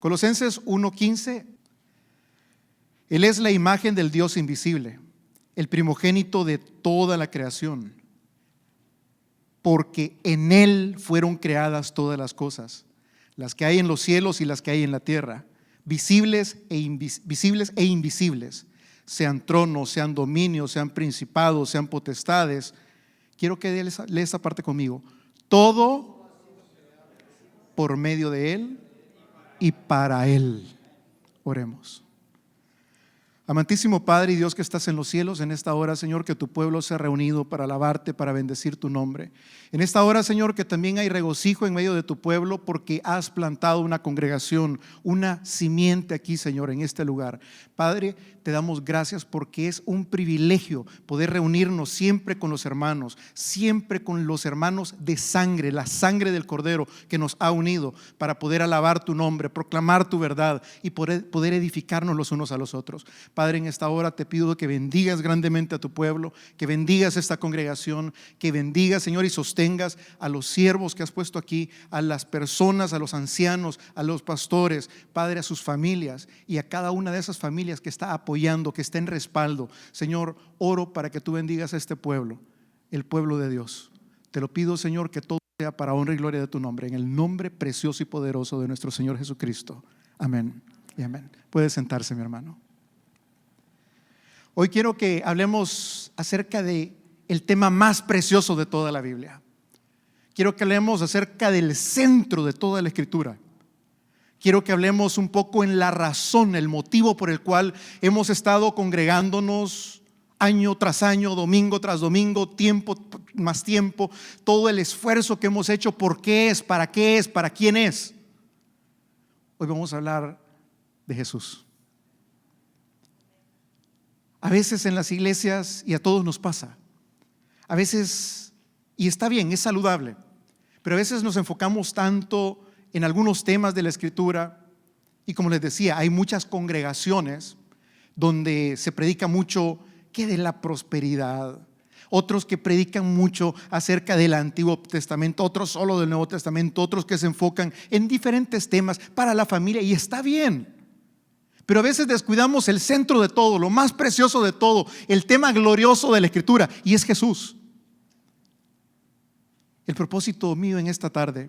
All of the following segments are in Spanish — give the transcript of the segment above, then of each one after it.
Colosenses 1:15. Él es la imagen del Dios invisible, el primogénito de toda la creación, porque en Él fueron creadas todas las cosas, las que hay en los cielos y las que hay en la tierra, visibles e invisibles, sean tronos, sean dominios, sean principados, sean potestades. Quiero que lea esa parte conmigo. Todo por medio de Él y para Él. Oremos. Amantísimo Padre y Dios que estás en los cielos, en esta hora, Señor, que tu pueblo se ha reunido para alabarte, para bendecir tu nombre. En esta hora, Señor, que también hay regocijo en medio de tu pueblo porque has plantado una congregación, una simiente aquí, Señor, en este lugar. Padre, te damos gracias porque es un privilegio poder reunirnos siempre con los hermanos de sangre, la sangre del Cordero que nos ha unido para poder alabar tu nombre, proclamar tu verdad y poder edificarnos los unos a los otros. Padre, en esta hora te pido que bendigas grandemente a tu pueblo, que bendigas esta congregación, que bendigas, Señor, y sostengas a los siervos que has puesto aquí, a las personas, a los ancianos, a los pastores, Padre, a sus familias y a cada una de esas familias que está apoyando, que está en respaldo. Señor, oro para que tú bendigas a este pueblo, el pueblo de Dios. Te lo pido, Señor, que todo sea para honra y gloria de tu nombre, en el nombre precioso y poderoso de nuestro Señor Jesucristo. Amén y amén. Puede sentarse, mi hermano. Hoy quiero que hablemos acerca de el tema más precioso de toda la Biblia. Quiero que hablemos acerca del centro de toda la Escritura. Quiero que hablemos un poco en la razón, el motivo por el cual hemos estado congregándonos año tras año, domingo tras domingo, tiempo más tiempo, todo el esfuerzo que hemos hecho, ¿por qué es? ¿Para quién es? Hoy vamos a hablar de Jesús. A veces en las iglesias, y a todos nos pasa, a veces, y está bien, es saludable, pero a veces nos enfocamos tanto en algunos temas de la Escritura, y como les decía, hay muchas congregaciones donde se predica mucho que de la prosperidad, otros que predican mucho acerca del Antiguo Testamento, otros solo del Nuevo Testamento, otros que se enfocan en diferentes temas para la familia, y está bien. Pero a veces descuidamos el centro de todo, lo más precioso de todo, el tema glorioso de la Escritura, y es Jesús. El propósito mío en esta tarde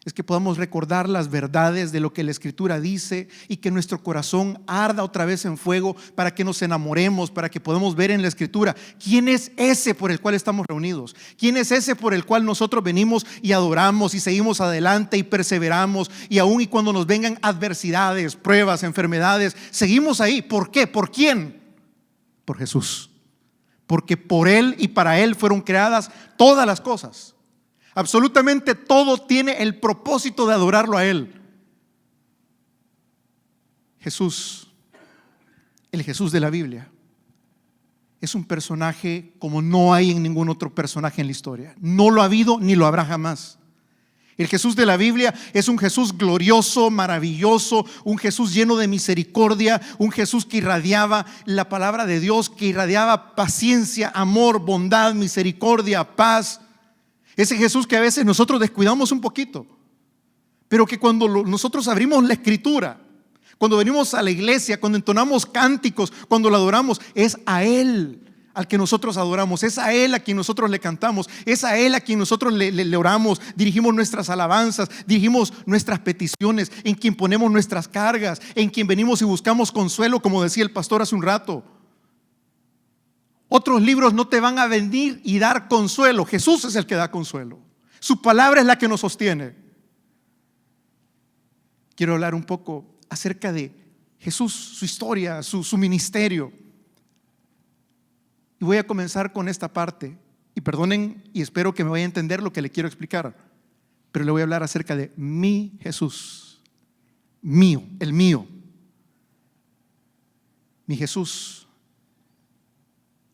es que podamos recordar las verdades de lo que la Escritura dice y que nuestro corazón arda otra vez en fuego para que nos enamoremos, para que podamos ver en la Escritura quién es ese por el cual estamos reunidos, quién es ese por el cual nosotros venimos y adoramos y seguimos adelante y perseveramos, y aun y cuando nos vengan adversidades, pruebas, enfermedades, seguimos ahí. ¿Por qué? ¿Por quién? Por Jesús, porque por Él y para Él fueron creadas todas las cosas. Absolutamente todo tiene el propósito de adorarlo a Él. Jesús, el Jesús de la Biblia, es un personaje como no hay en ningún otro personaje en la historia. No lo ha habido ni lo habrá jamás. El Jesús de la Biblia es un Jesús glorioso, maravilloso, un Jesús lleno de misericordia, un Jesús que irradiaba la palabra de Dios, que irradiaba paciencia, amor, bondad, misericordia, paz. Ese Jesús que a veces nosotros descuidamos un poquito, pero que cuando nosotros abrimos la Escritura, cuando venimos a la iglesia, cuando entonamos cánticos, cuando lo adoramos, es a Él al que nosotros adoramos, es a Él a quien nosotros le cantamos, es a Él a quien nosotros le oramos, dirigimos nuestras alabanzas, dirigimos nuestras peticiones, en quien ponemos nuestras cargas, en quien venimos y buscamos consuelo, como decía el pastor hace un rato. Otros libros no te van a venir y dar consuelo. Jesús es el que da consuelo. Su palabra es la que nos sostiene. Quiero hablar un poco acerca de Jesús, su historia, su ministerio. Y voy a comenzar con esta parte. Y perdonen, y espero que me vaya a entender lo que le quiero explicar. Pero le voy a hablar acerca de mi Jesús. Mío, el mío. Mi Jesús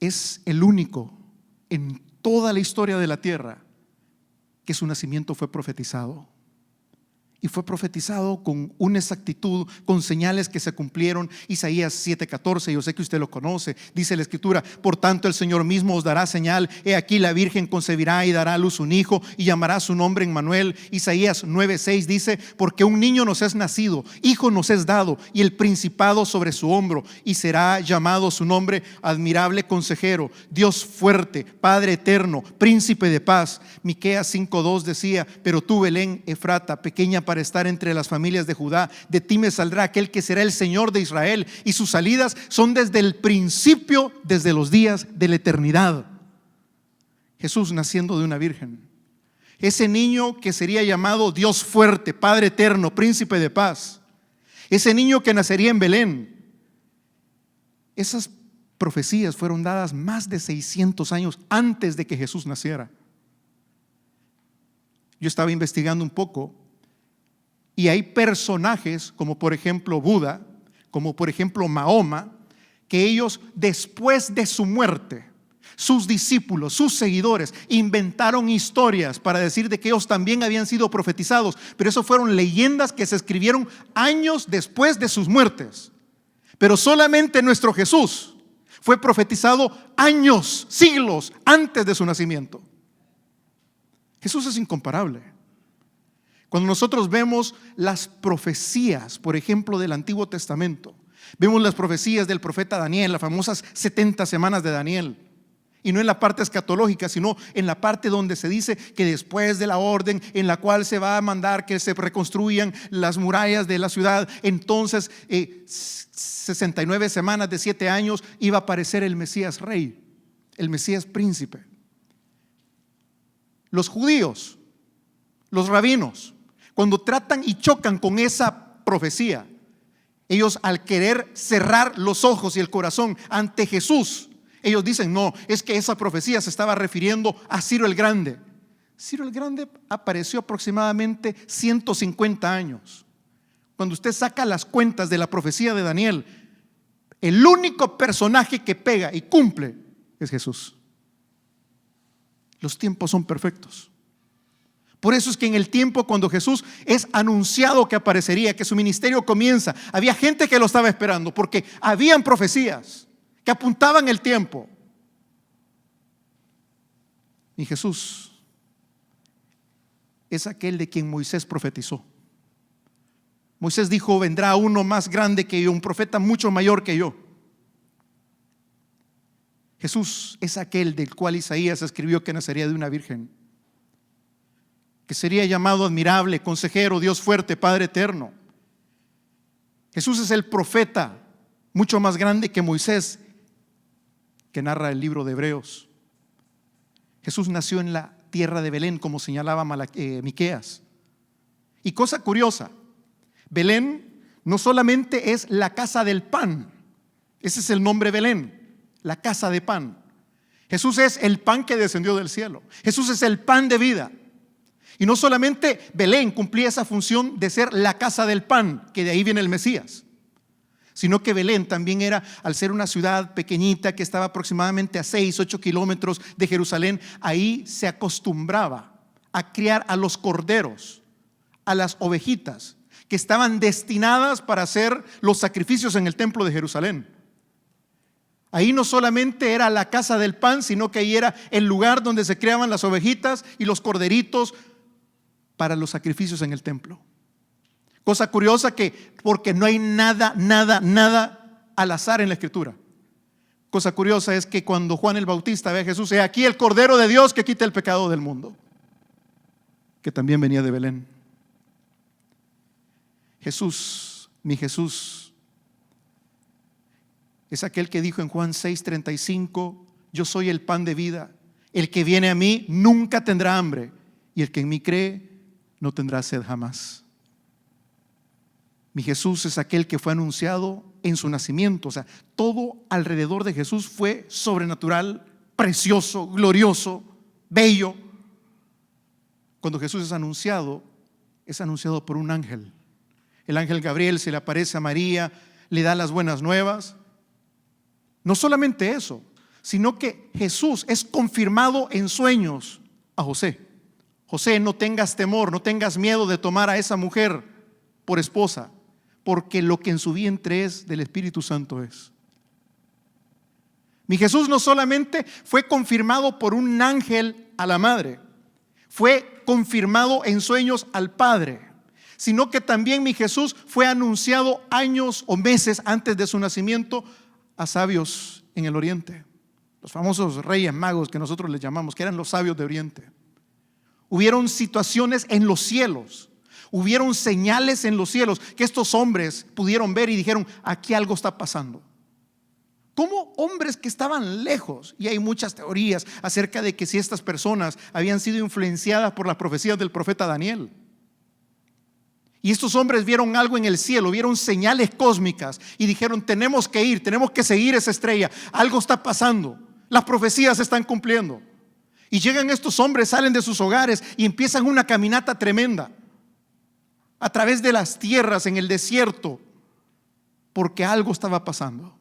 es el único en toda la historia de la tierra que su nacimiento fue profetizado Y fue profetizado con una exactitud, con señales que se cumplieron. Isaías 7:14, yo sé que usted lo conoce. Dice la Escritura: por tanto el Señor mismo os dará señal. He aquí la Virgen concebirá y dará a luz un hijo, y llamará su nombre Emmanuel. Isaías 9:6 dice: porque un niño nos es nacido, hijo nos es dado, y el principado sobre su hombro, y será llamado su nombre Admirable Consejero, Dios fuerte, Padre eterno, Príncipe de paz. Miqueas 5:2 decía: pero tú, Belén Efrata, pequeña para estar entre las familias de Judá, de ti me saldrá aquel que será el Señor de Israel, y sus salidas son desde el principio, desde los días de la eternidad. Jesús naciendo de una virgen, ese niño que sería llamado Dios fuerte, Padre eterno, Príncipe de paz, ese niño que nacería en Belén. Esas profecías fueron dadas más de 600 años antes de que Jesús naciera. Yo estaba investigando un poco, y hay personajes como por ejemplo Buda, como por ejemplo Mahoma, que ellos después de su muerte, sus discípulos, sus seguidores, inventaron historias para decir de que ellos también habían sido profetizados. Pero eso fueron leyendas que se escribieron años después de sus muertes. Pero solamente nuestro Jesús fue profetizado años, siglos antes de su nacimiento. Jesús es incomparable. Cuando nosotros vemos las profecías, por ejemplo, del Antiguo Testamento, vemos las profecías del profeta Daniel, las famosas 70 semanas de Daniel, y no en la parte escatológica, sino en la parte donde se dice que después de la orden en la cual se va a mandar que se reconstruyan las murallas de la ciudad, entonces 69 semanas de 7 años iba a aparecer el Mesías Rey, el Mesías Príncipe. Los judíos, los rabinos, cuando tratan y chocan con esa profecía, ellos al querer cerrar los ojos y el corazón ante Jesús, ellos dicen: no, es que esa profecía se estaba refiriendo a Ciro el Grande. Ciro el Grande apareció aproximadamente 150 años. Cuando usted saca las cuentas de la profecía de Daniel, el único personaje que pega y cumple es Jesús. Los tiempos son perfectos. Por eso es que en el tiempo cuando Jesús es anunciado que aparecería, que su ministerio comienza, había gente que lo estaba esperando, porque habían profecías que apuntaban el tiempo. Y Jesús es aquel de quien Moisés profetizó. Moisés dijo: vendrá uno más grande que yo, un profeta mucho mayor que yo. Jesús es aquel del cual Isaías escribió que nacería de una virgen, que sería llamado Admirable, Consejero, Dios fuerte, Padre eterno. Jesús es el profeta mucho más grande que Moisés, que narra el libro de Hebreos. Jesús nació en la tierra de Belén, como señalaba Miqueas. Y cosa curiosa, Belén no solamente es la casa del pan, ese es el nombre Belén, la casa de pan. Jesús es el pan que descendió del cielo. Jesús es el pan de vida. Y no solamente Belén cumplía esa función de ser la casa del pan, que de ahí viene el Mesías, sino que Belén también era, al ser una ciudad pequeñita que estaba aproximadamente a 6-8 kilómetros de Jerusalén, ahí se acostumbraba a criar a los corderos, a las ovejitas, que estaban destinadas para hacer los sacrificios en el templo de Jerusalén. Ahí no solamente era la casa del pan, sino que ahí era el lugar donde se criaban las ovejitas y los corderitos para los sacrificios en el templo. Cosa curiosa que, porque no hay nada al azar en la Escritura. Cosa curiosa es que cuando Juan el Bautista ve a Jesús: he aquí el Cordero de Dios que quita el pecado del mundo, que también venía de Belén. Jesús, mi Jesús, es aquel que dijo en Juan 6:35: yo soy el pan de vida, el que viene a mí nunca tendrá hambre, y el que en mí cree no tendrá sed jamás. Mi Jesús es aquel que fue anunciado en su nacimiento. O sea, todo alrededor de Jesús fue sobrenatural, precioso, glorioso, bello. Cuando Jesús es anunciado por un ángel. El ángel Gabriel se le aparece a María, le da las buenas nuevas. No solamente eso, sino que Jesús es confirmado en sueños a José. José, no tengas temor, no tengas miedo de tomar a esa mujer por esposa, porque lo que en su vientre es del Espíritu Santo es. Mi Jesús no solamente fue confirmado por un ángel a la madre, fue confirmado en sueños al Padre, sino que también mi Jesús fue anunciado años o meses antes de su nacimiento a sabios en el oriente, los famosos reyes magos que nosotros les llamamos, que eran los sabios de oriente. Hubieron situaciones en los cielos, hubieron señales en los cielos que estos hombres pudieron ver y dijeron: aquí algo está pasando. Como hombres que estaban lejos, y hay muchas teorías acerca de que si estas personas habían sido influenciadas por las profecías del profeta Daniel. Y estos hombres vieron algo en el cielo, vieron señales cósmicas y dijeron: tenemos que ir, tenemos que seguir esa estrella, algo está pasando, las profecías se están cumpliendo. Y llegan estos hombres, salen de sus hogares y empiezan una caminata tremenda a través de las tierras en el desierto, porque algo estaba pasando.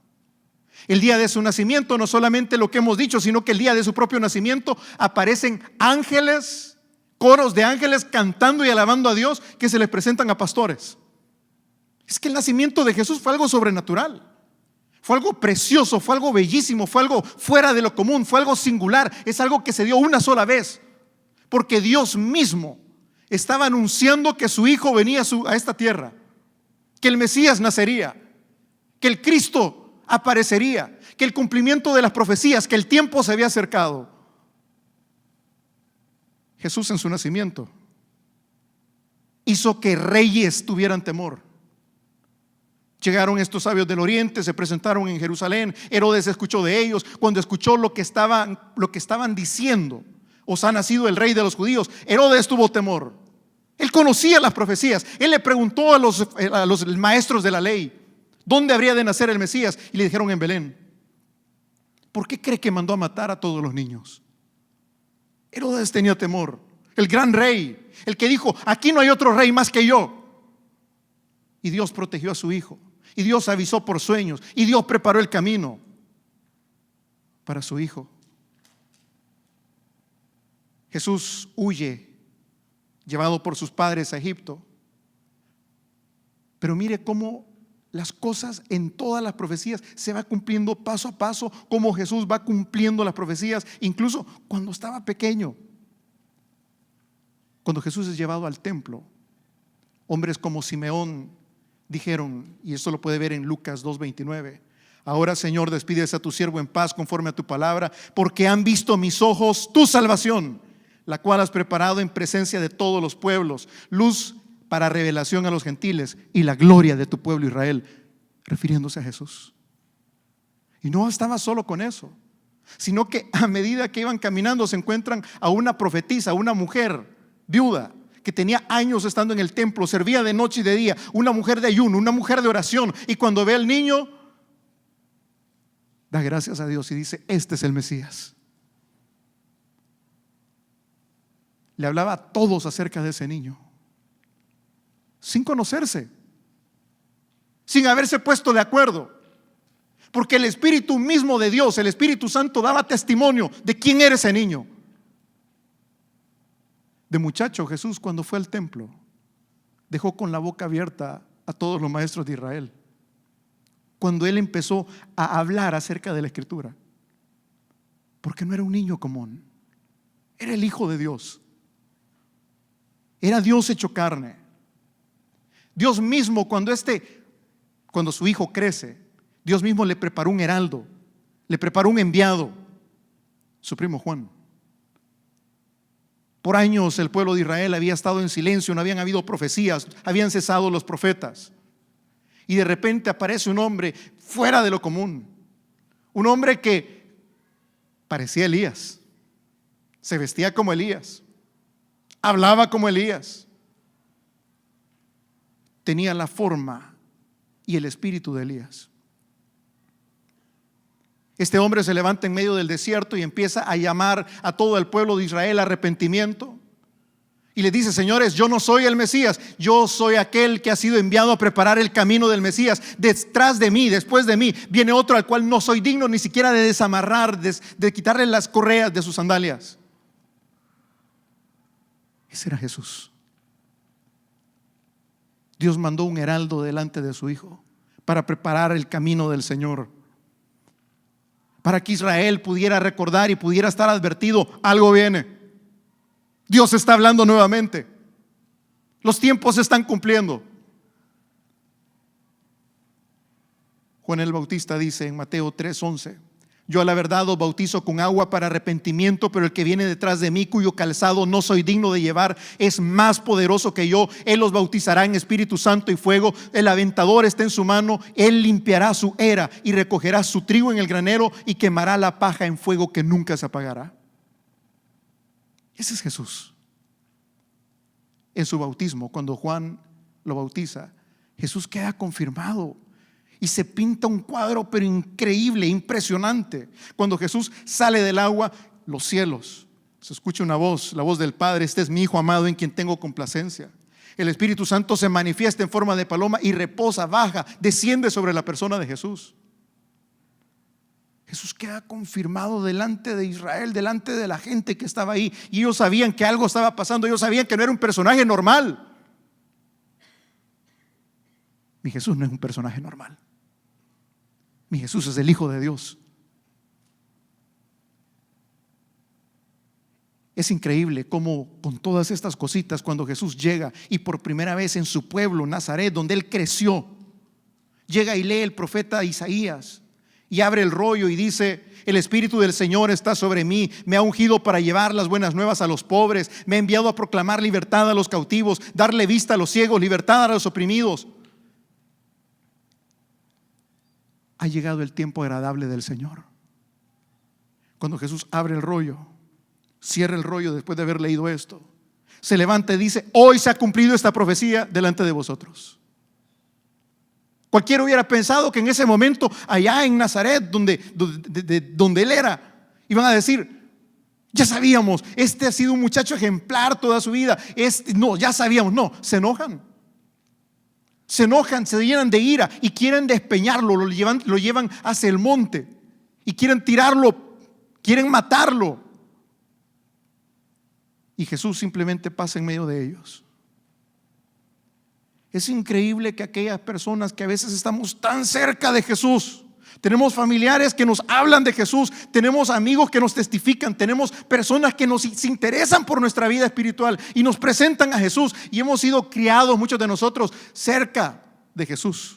El día de su nacimiento, no solamente lo que hemos dicho, sino que el día de su propio nacimiento aparecen ángeles, coros de ángeles cantando y alabando a Dios, que se les presentan a pastores. Es que el nacimiento de Jesús fue algo sobrenatural, fue algo precioso, fue algo bellísimo, fue algo fuera de lo común, fue algo singular. Es algo que se dio una sola vez, porque Dios mismo estaba anunciando que su Hijo venía a esta tierra, que el Mesías nacería, que el Cristo aparecería, que el cumplimiento de las profecías, que el tiempo se había acercado. Jesús en su nacimiento hizo que reyes tuvieran temor. Llegaron estos sabios del oriente, se presentaron en Jerusalén. Herodes escuchó de ellos. Cuando escuchó lo que estaban diciendo: os ha nacido el rey de los judíos, Herodes tuvo temor. Él conocía las profecías. Él le preguntó a los maestros de la ley: ¿dónde habría de nacer el Mesías? Y le dijeron: en Belén. ¿Por qué cree que mandó a matar a todos los niños? Herodes tenía temor. El gran rey, el que dijo: aquí no hay otro rey más que yo. Y Dios protegió a su hijo, y Dios avisó por sueños, y Dios preparó el camino para su hijo. Jesús huye, llevado por sus padres a Egipto. Pero mire cómo las cosas en todas las profecías se va cumpliendo paso a paso, como Jesús va cumpliendo las profecías, incluso cuando estaba pequeño. Cuando Jesús es llevado al templo, hombres como Simeón dijeron, y esto lo puede ver en Lucas 2:29: ahora, Señor, despides a tu siervo en paz conforme a tu palabra, porque han visto mis ojos tu salvación, la cual has preparado en presencia de todos los pueblos, luz para revelación a los gentiles y la gloria de tu pueblo Israel, refiriéndose a Jesús. Y no estaba solo con eso, sino que a medida que iban caminando se encuentran a una profetisa, una mujer viuda que tenía años estando en el templo, servía de noche y de día, una mujer de ayuno, una mujer de oración, y cuando ve al niño da gracias a Dios y dice: este es el Mesías. Le hablaba a todos acerca de ese niño, sin conocerse, sin haberse puesto de acuerdo, porque el Espíritu mismo de Dios, el Espíritu Santo, daba testimonio de quién era ese niño. De muchacho, Jesús, cuando fue al templo, dejó con la boca abierta a todos los maestros de Israel, cuando él empezó a hablar acerca de la Escritura, porque no era un niño común, era el Hijo de Dios, era Dios hecho carne. Dios mismo, cuando su hijo crece, Dios mismo le preparó un heraldo, le preparó un enviado, su primo Juan. Por años el pueblo de Israel había estado en silencio, no habían habido profecías, habían cesado los profetas. Y de repente aparece un hombre fuera de lo común, un hombre que parecía Elías, se vestía como Elías, hablaba como Elías, tenía la forma y el espíritu de Elías. Este hombre se levanta en medio del desierto y empieza a llamar a todo el pueblo de Israel a arrepentimiento. Y le dice: señores, yo no soy el Mesías, yo soy aquel que ha sido enviado a preparar el camino del Mesías. Detrás de mí, después de mí, viene otro al cual no soy digno ni siquiera de desamarrar, de quitarle las correas de sus sandalias. Ese era Jesús. Dios mandó un heraldo delante de su Hijo para preparar el camino del Señor, para que Israel pudiera recordar y pudiera estar advertido: algo viene. Dios está hablando nuevamente. Los tiempos se están cumpliendo. Juan el Bautista dice en Mateo 3:11: yo a la verdad os bautizo con agua para arrepentimiento, pero el que viene detrás de mí, cuyo calzado no soy digno de llevar, es más poderoso que yo. Él los bautizará en Espíritu Santo y fuego. El aventador está en su mano. Él limpiará su era y recogerá su trigo en el granero y quemará la paja en fuego que nunca se apagará. Ese es Jesús. En su bautismo, cuando Juan lo bautiza, Jesús queda confirmado. Y se pinta un cuadro pero increíble, impresionante. Cuando Jesús sale del agua, los cielos, se escucha una voz, la voz del Padre: este es mi Hijo amado en quien tengo complacencia. El Espíritu Santo se manifiesta en forma de paloma y reposa, baja, desciende sobre la persona de Jesús. Jesús queda confirmado delante de Israel, delante de la gente que estaba ahí. Y ellos sabían que algo estaba pasando. Ellos sabían que no era un personaje normal. Mi Jesús no es un personaje normal. Mi Jesús es el Hijo de Dios. Es increíble cómo con todas estas cositas, cuando Jesús llega y por primera vez en su pueblo, Nazaret, donde él creció, llega y lee el profeta Isaías y abre el rollo y dice: el Espíritu del Señor está sobre mí, me ha ungido para llevar las buenas nuevas a los pobres, me ha enviado a proclamar libertad a los cautivos, darle vista a los ciegos, libertad a los oprimidos. Ha llegado el tiempo agradable del Señor. Cuando Jesús abre el rollo, cierra el rollo después de haber leído esto, se levanta y dice: hoy se ha cumplido esta profecía delante de vosotros. Cualquiera hubiera pensado que en ese momento, allá en Nazaret, donde él era, iban a decir: ya sabíamos, este ha sido un muchacho ejemplar toda su vida. No, ya sabíamos. No, se enojan, se llenan de ira y quieren despeñarlo, lo llevan hacia el monte y quieren tirarlo, quieren matarlo. Y Jesús simplemente pasa en medio de ellos. Es increíble que aquellas personas que a veces estamos tan cerca de Jesús, tenemos familiares que nos hablan de Jesús, tenemos amigos que nos testifican, tenemos personas que se interesan por nuestra vida espiritual y nos presentan a Jesús, y hemos sido criados, muchos de nosotros, cerca de Jesús.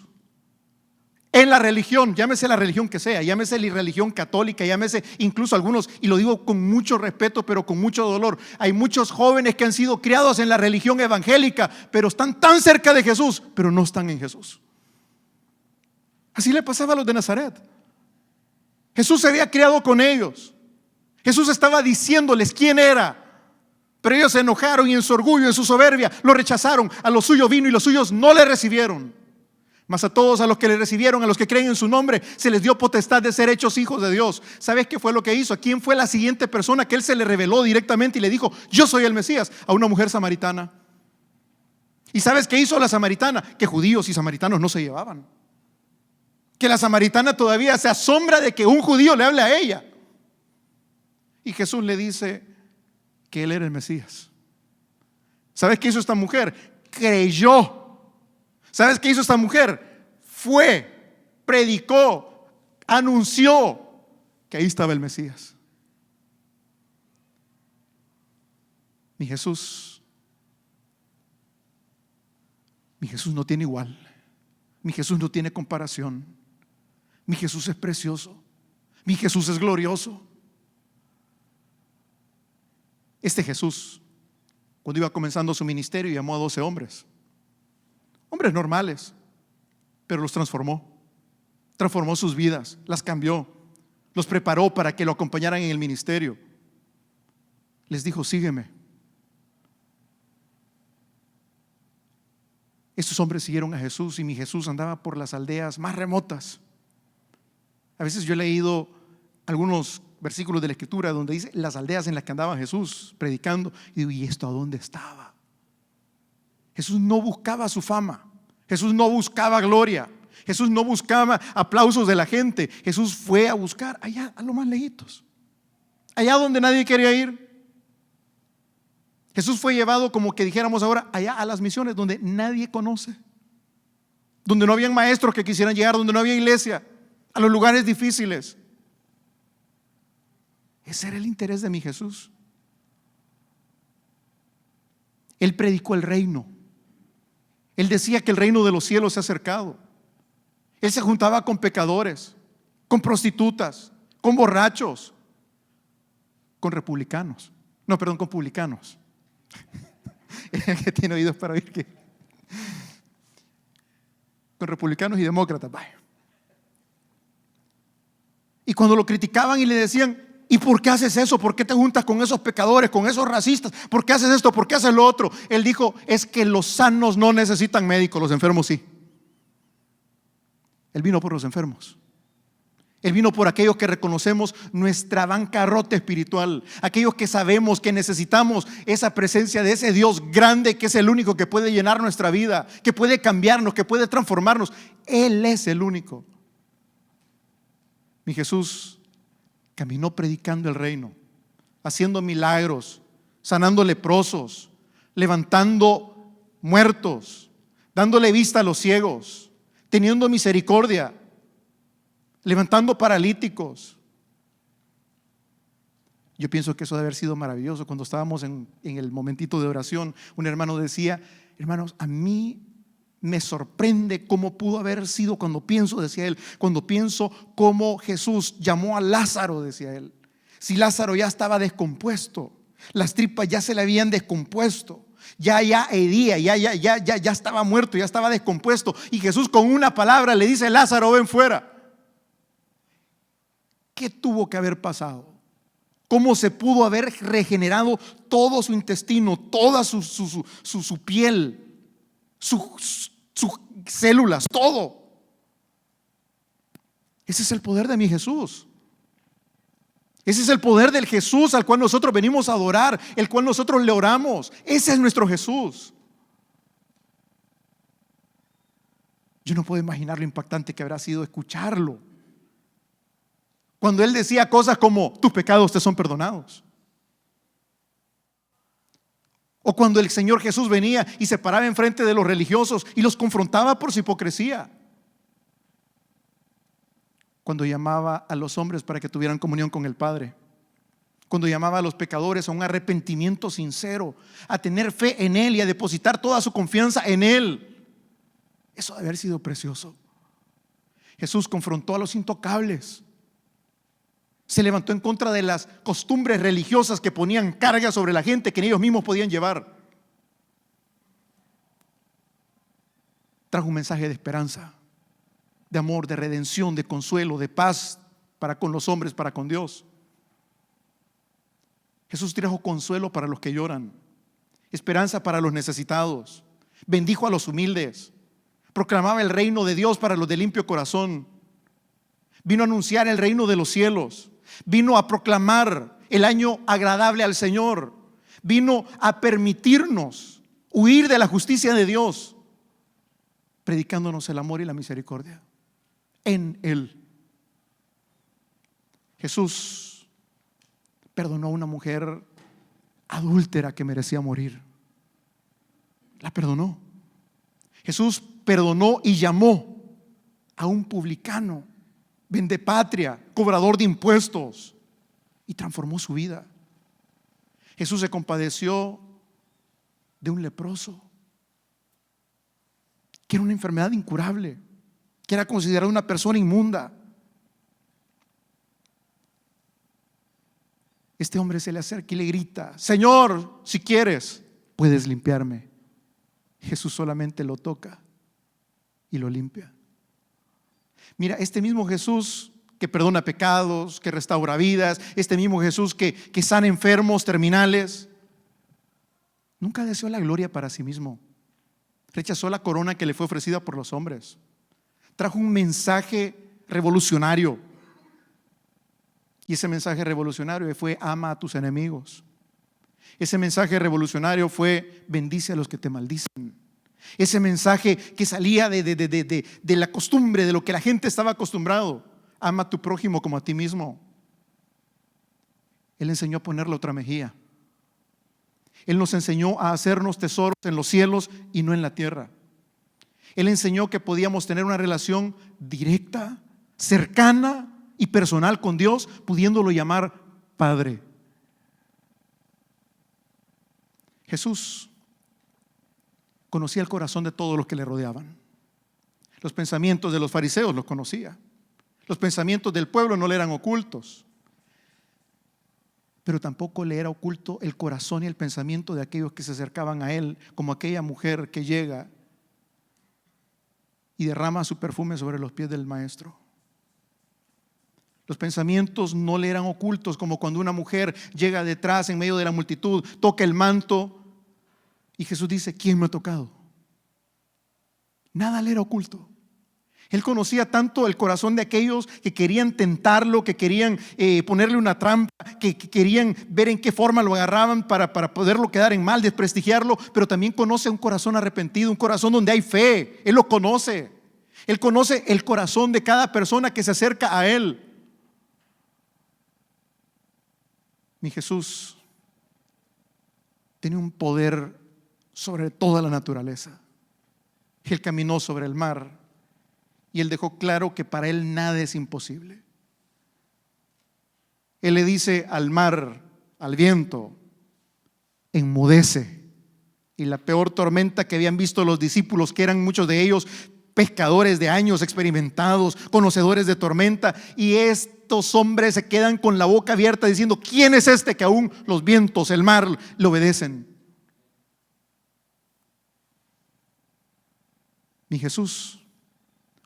En la religión, llámese la religión que sea, llámese la religión católica, llámese incluso algunos, y lo digo con mucho respeto pero con mucho dolor, hay muchos jóvenes que han sido criados en la religión evangélica, pero están tan cerca de Jesús, pero no están en Jesús. Así le pasaba a los de Nazaret. Jesús se había criado con ellos. Jesús estaba diciéndoles quién era, pero ellos se enojaron y en su orgullo, en su soberbia, lo rechazaron. A los suyos vino y los suyos no le recibieron. Mas a todos a los que le recibieron, a los que creen en su nombre, se les dio potestad de ser hechos hijos de Dios. ¿Sabes qué fue lo que hizo? ¿A quién fue la siguiente persona que él se le reveló directamente y le dijo: yo soy el Mesías? A una mujer samaritana. ¿Y sabes qué hizo la samaritana? Que judíos y samaritanos no se llevaban. Que la samaritana todavía se asombra de que un judío le hable a ella. Y Jesús le dice que él era el Mesías. ¿Sabes qué hizo esta mujer? Creyó. ¿Sabes qué hizo esta mujer? Fue, predicó, anunció que ahí estaba el Mesías. Mi Jesús no tiene igual. Mi Jesús no tiene comparación. Mi Jesús es precioso. Mi Jesús es glorioso. Este Jesús, cuando iba comenzando su ministerio, llamó a 12 hombres normales, pero los transformó sus vidas, las cambió, los preparó para que lo acompañaran en el ministerio. Les dijo: sígueme. Estos hombres siguieron a Jesús y mi Jesús andaba por las aldeas más remotas. A veces yo he leído algunos versículos de la Escritura donde dice las aldeas en las que andaba Jesús predicando, y digo: ¿y esto a dónde estaba? Jesús no buscaba su fama, Jesús no buscaba gloria, Jesús no buscaba aplausos de la gente. Jesús fue a buscar allá, a lo más lejitos, allá donde nadie quería ir. Jesús fue llevado, como que dijéramos ahora, allá a las misiones donde nadie conoce, donde no habían maestros que quisieran llegar, donde no había iglesia, a los lugares difíciles. Ese era el interés de mi Jesús. Él predicó el reino. Él decía que el reino de los cielos se ha acercado. Él se juntaba con pecadores, con prostitutas, con borrachos, con republicanos. No, perdón, con publicanos. El que tiene oídos para oír, que con republicanos y demócratas. Vaya. Y cuando lo criticaban y le decían: ¿y por qué haces eso? ¿Por qué te juntas con esos pecadores, con esos racistas? ¿Por qué haces esto? ¿Por qué haces lo otro? Él dijo: es que los sanos no necesitan médicos, los enfermos sí. Él vino por los enfermos. Él vino por aquellos que reconocemos nuestra bancarrota espiritual, aquellos que sabemos que necesitamos esa presencia de ese Dios grande, que es el único que puede llenar nuestra vida, que puede cambiarnos, que puede transformarnos. Él es el único. Mi Jesús caminó predicando el reino, haciendo milagros, sanando leprosos, levantando muertos, dándole vista a los ciegos, teniendo misericordia, levantando paralíticos. Yo pienso que eso debe haber sido maravilloso. Cuando estábamos en el momentito de oración, un hermano decía: hermanos, a mí me sorprende cómo pudo haber sido, cuando pienso, decía él, cuando pienso cómo Jesús llamó a Lázaro, decía él. Si Lázaro ya estaba descompuesto, las tripas ya se le habían descompuesto, ya hería, ya estaba muerto, ya estaba descompuesto, y Jesús con una palabra le dice: Lázaro, ven fuera. ¿Qué tuvo que haber pasado? ¿Cómo se pudo haber regenerado todo su intestino, toda su piel, sus células, todo? Ese es el poder de mi Jesús. Ese es el poder del Jesús al cual nosotros venimos a adorar, el cual nosotros le oramos. Ese es nuestro Jesús. Yo no puedo imaginar lo impactante que habrá sido escucharlo cuando Él decía cosas como: tus pecados te son perdonados. O cuando el Señor Jesús venía y se paraba enfrente de los religiosos y los confrontaba por su hipocresía. Cuando llamaba a los hombres para que tuvieran comunión con el Padre. Cuando llamaba a los pecadores a un arrepentimiento sincero, a tener fe en Él y a depositar toda su confianza en Él. Eso debe haber sido precioso. Jesús confrontó a los intocables. Se levantó en contra de las costumbres religiosas que ponían carga sobre la gente que ellos mismos podían llevar. Trajo un mensaje de esperanza, de amor, de redención, de consuelo, de paz para con los hombres, para con Dios. Jesús trajo consuelo para los que lloran, esperanza para los necesitados, bendijo a los humildes, proclamaba el reino de Dios para los de limpio corazón, vino a anunciar el reino de los cielos, vino a proclamar el año agradable al Señor, vino a permitirnos huir de la justicia de Dios, predicándonos el amor y la misericordia en Él. Jesús perdonó a una mujer adúltera que merecía morir. La perdonó. Jesús perdonó y llamó a un publicano, vendepatria, cobrador de impuestos, y transformó su vida. Jesús se compadeció de un leproso que era una enfermedad incurable, que era considerado una persona inmunda. Este hombre se le acerca y le grita: Señor, si quieres, puedes limpiarme. Jesús solamente lo toca y lo limpia. Mira, este mismo Jesús que perdona pecados, que restaura vidas, este mismo Jesús que sana enfermos terminales, nunca deseó la gloria para sí mismo. Rechazó la corona que le fue ofrecida por los hombres. Trajo un mensaje revolucionario. Y ese mensaje revolucionario fue: ama a tus enemigos. Ese mensaje revolucionario fue: bendice a los que te maldicen. Ese mensaje que salía de la costumbre, de lo que la gente estaba acostumbrado: ama a tu prójimo como a ti mismo. Él enseñó a poner la otra mejilla. Él nos enseñó a hacernos tesoros en los cielos y no en la tierra. Él enseñó que podíamos tener una relación directa, cercana y personal con Dios, pudiéndolo llamar Padre. Jesús conocía el corazón de todos los que le rodeaban. Los pensamientos de los fariseos los conocía. Los pensamientos del pueblo no le eran ocultos. Pero tampoco le era oculto el corazón y el pensamiento de aquellos que se acercaban a él, como aquella mujer que llega y derrama su perfume sobre los pies del maestro. Los pensamientos no le eran ocultos, como cuando una mujer llega detrás en medio de la multitud, toca el manto y Jesús dice: ¿quién me ha tocado? Nada le era oculto. Él conocía tanto el corazón de aquellos que querían tentarlo, que querían ponerle una trampa, que querían ver en qué forma lo agarraban para poderlo quedar en mal, desprestigiarlo. Pero también conoce un corazón arrepentido, un corazón donde hay fe. Él lo conoce. Él conoce el corazón de cada persona que se acerca a Él. Mi Jesús tiene un poder sobre toda la naturaleza. Él caminó sobre el mar y Él dejó claro que para Él nada es imposible. Él le dice al mar, al viento: enmudece. Y la peor tormenta que habían visto los discípulos, que eran muchos de ellos pescadores de años, experimentados, conocedores de tormenta, y estos hombres se quedan con la boca abierta diciendo: ¿quién es este que aún los vientos, el mar, le obedecen? Mi Jesús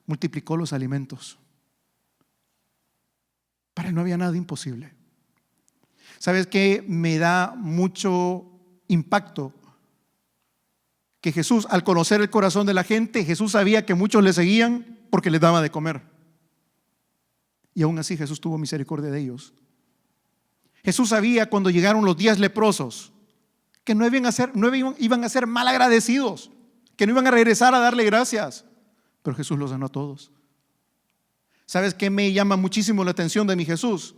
multiplicó los alimentos. Para Él no había nada imposible. ¿Sabes qué? Me da mucho impacto que Jesús, al conocer el corazón de la gente, Jesús sabía que muchos le seguían porque les daba de comer. Y aún así Jesús tuvo misericordia de ellos. Jesús sabía cuando llegaron los 10 leprosos que no iban a ser mal agradecidos, que no iban a regresar a darle gracias. Pero Jesús los sanó a todos. ¿Sabes qué me llama muchísimo la atención de mi Jesús?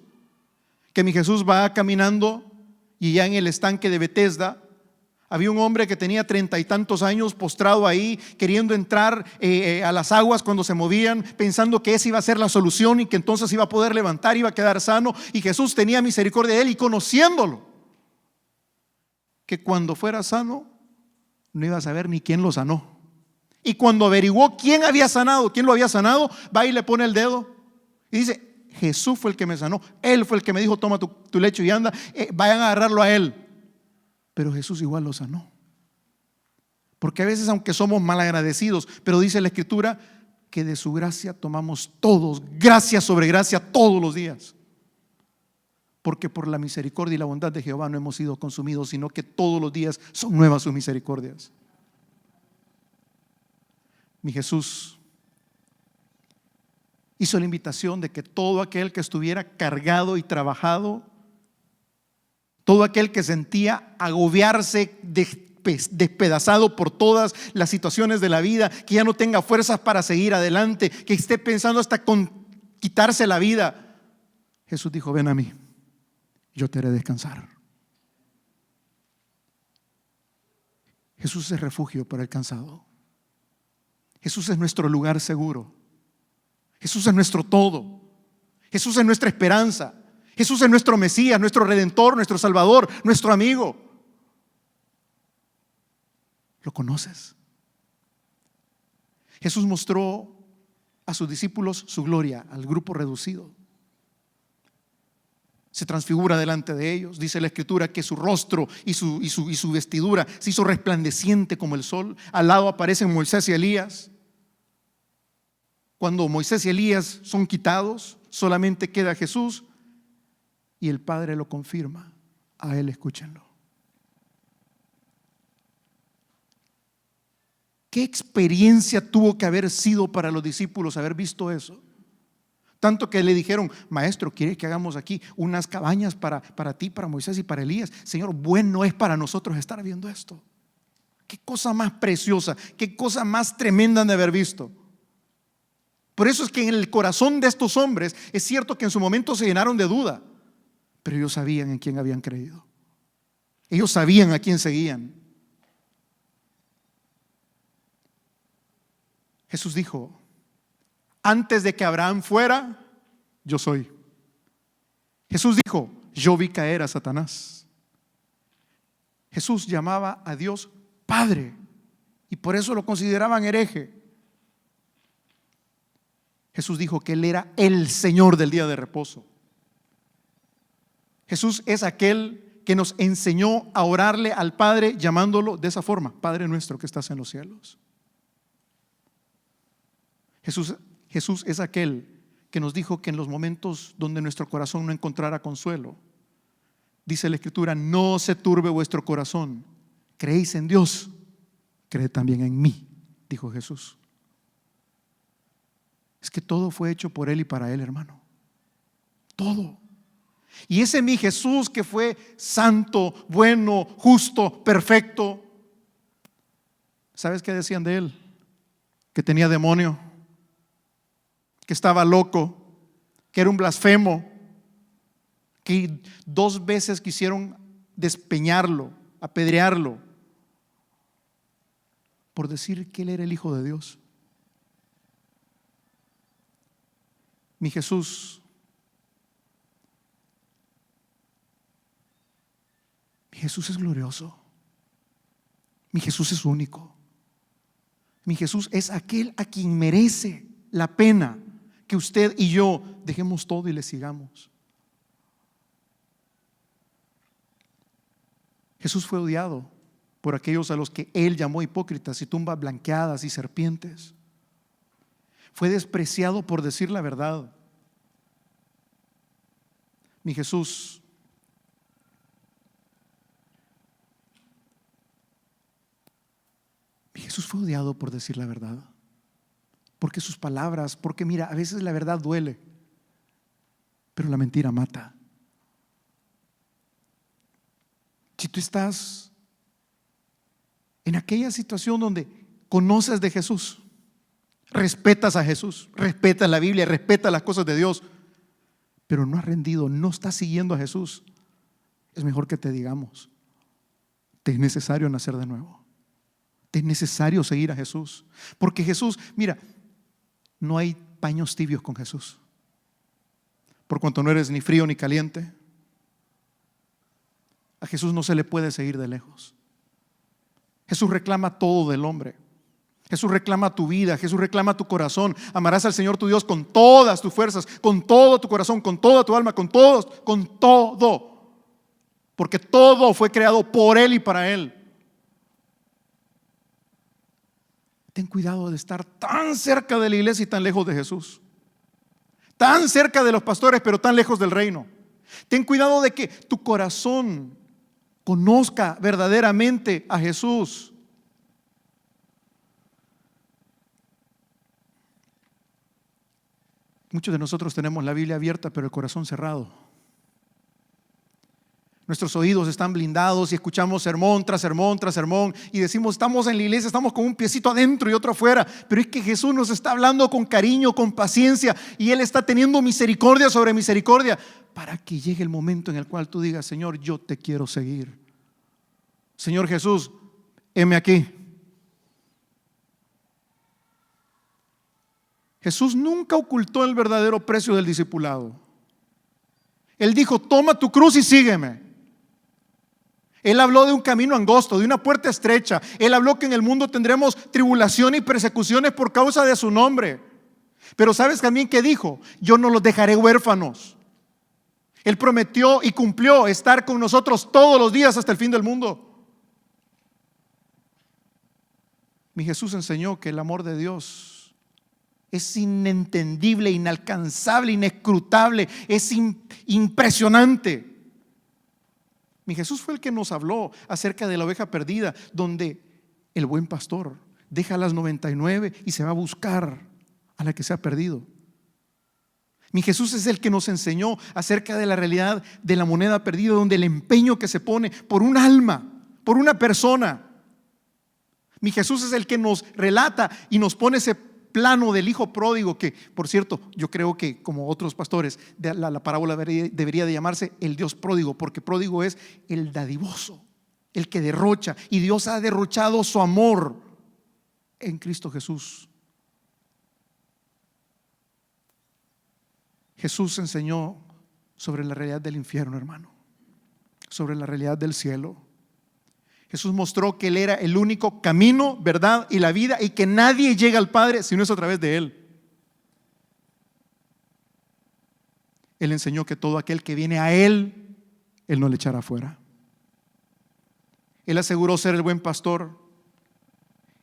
Que mi Jesús va caminando y ya en el estanque de Betesda había un hombre que tenía 30 y tantos años postrado ahí, queriendo entrar a las aguas cuando se movían, pensando que esa iba a ser la solución y que entonces iba a poder levantar, iba a quedar sano. Y Jesús tenía misericordia de él, y conociéndolo, que cuando fuera sano no iba a saber ni quién lo sanó. Y cuando averiguó quién había sanado, quién lo había sanado, va y le pone el dedo y dice: Jesús fue el que me sanó, Él fue el que me dijo: toma tu lecho y anda. Vayan a agarrarlo a Él. Pero Jesús igual lo sanó. Porque a veces, aunque somos malagradecidos, pero dice la Escritura que de su gracia tomamos todos, gracia sobre gracia, todos los días. Porque por la misericordia y la bondad de Jehová no hemos sido consumidos, sino que todos los días son nuevas sus misericordias. Mi Jesús hizo la invitación de que todo aquel que estuviera cargado y trabajado, todo aquel que sentía agobiarse, despedazado por todas las situaciones de la vida, que ya no tenga fuerzas para seguir adelante, que esté pensando hasta con quitarse la vida, Jesús dijo: ven a mí, yo te haré descansar. Jesús es refugio para el cansado. Jesús es nuestro lugar seguro. Jesús es nuestro todo. Jesús es nuestra esperanza. Jesús es nuestro Mesías, nuestro Redentor, nuestro Salvador, nuestro amigo. ¿Lo conoces? Jesús mostró a sus discípulos su gloria, al grupo reducido. Se transfigura delante de ellos. Dice la Escritura que su rostro y su vestidura se hizo resplandeciente como el sol. Al lado aparecen Moisés y Elías. Cuando Moisés y Elías son quitados, solamente queda Jesús, y el Padre lo confirma. A Él escúchenlo. ¿Qué experiencia tuvo que haber sido para los discípulos haber visto eso? Tanto que le dijeron: maestro, ¿quieres que hagamos aquí unas cabañas para ti, para Moisés y para Elías? Señor, bueno es para nosotros estar viendo esto. Qué cosa más preciosa, qué cosa más tremenda de haber visto. Por eso es que en el corazón de estos hombres, es cierto que en su momento se llenaron de duda, pero ellos sabían en quién habían creído. Ellos sabían a quién seguían. Jesús dijo: antes de que Abraham fuera, yo soy. Jesús dijo: yo vi caer a Satanás. Jesús llamaba a Dios Padre y por eso lo consideraban hereje. Jesús dijo que Él era el Señor del día de reposo. Jesús es aquel que nos enseñó a orarle al Padre llamándolo de esa forma: Padre nuestro que estás en los cielos. Jesús es aquel que nos dijo que en los momentos donde nuestro corazón no encontrara consuelo, dice la Escritura: no se turbe vuestro corazón, creéis en Dios, creed también en mí, dijo Jesús. Es que todo fue hecho por Él y para Él, hermano. Todo. Y ese mi Jesús que fue santo, bueno, justo, perfecto, ¿sabes qué decían de Él? Que tenía demonio, que estaba loco, que era un blasfemo, que 2 veces quisieron despeñarlo, apedrearlo, por decir que Él era el Hijo de Dios. Mi Jesús es glorioso. Mi Jesús es único. Mi Jesús es aquel a quien merece la pena que usted y yo dejemos todo y le sigamos. Jesús fue odiado por aquellos a los que Él llamó hipócritas y tumbas blanqueadas y serpientes. Fue despreciado por decir la verdad. Mi Jesús fue odiado por decir la verdad, porque sus palabras, porque mira, a veces la verdad duele, pero la mentira mata. Si tú estás en aquella situación donde conoces de Jesús, respetas a Jesús, respetas la Biblia, respetas las cosas de Dios, pero no has rendido, no estás siguiendo a Jesús, es mejor que te digamos: te es necesario nacer de nuevo. Te es necesario seguir a Jesús. Porque Jesús, mira, no hay paños tibios con Jesús. Por cuanto no eres ni frío ni caliente, a Jesús no se le puede seguir de lejos. Jesús reclama todo del hombre. Jesús reclama tu vida, Jesús reclama tu corazón. Amarás al Señor tu Dios con todas tus fuerzas, con todo tu corazón, con toda tu alma, con todo. Porque todo fue creado por Él y para Él. Ten cuidado de estar tan cerca de la iglesia y tan lejos de Jesús. Tan cerca de los pastores, pero tan lejos del reino. Ten cuidado de que tu corazón conozca verdaderamente a Jesús. Muchos de nosotros tenemos la Biblia abierta, pero el corazón cerrado. Nuestros oídos están blindados y escuchamos sermón tras sermón tras sermón y decimos: estamos en la iglesia, estamos con un piecito adentro y otro afuera. Pero es que Jesús nos está hablando con cariño, con paciencia, y Él está teniendo misericordia sobre misericordia, para que llegue el momento en el cual tú digas: Señor, yo te quiero seguir. Señor Jesús, heme aquí. Jesús nunca ocultó el verdadero precio del discipulado. Él dijo: toma tu cruz y sígueme. Él habló de un camino angosto, de una puerta estrecha. Él habló que en el mundo tendremos tribulación y persecuciones por causa de su nombre. Pero ¿sabes también qué dijo? Yo no los dejaré huérfanos. Él prometió y cumplió estar con nosotros todos los días hasta el fin del mundo. Mi Jesús enseñó que el amor de Dios es inentendible, inalcanzable, inescrutable, es impresionante. Mi Jesús fue el que nos habló acerca de la oveja perdida, donde el buen pastor deja las 99 y se va a buscar a la que se ha perdido. Mi Jesús es el que nos enseñó acerca de la realidad de la moneda perdida, donde el empeño que se pone por un alma, por una persona. Mi Jesús es el que nos relata y nos pone ese plano del hijo pródigo, que por cierto, yo creo que como otros pastores la parábola debería de llamarse el Dios pródigo, porque pródigo es el dadivoso, el que derrocha. Y Dios ha derrochado su amor en Cristo Jesús. Jesús enseñó sobre la realidad del infierno, hermano, sobre la realidad del cielo. Jesús mostró que Él era el único camino, verdad y la vida, y que nadie llega al Padre si no es a través de Él. Él enseñó que todo aquel que viene a Él, Él no le echará fuera. Él aseguró ser el buen pastor.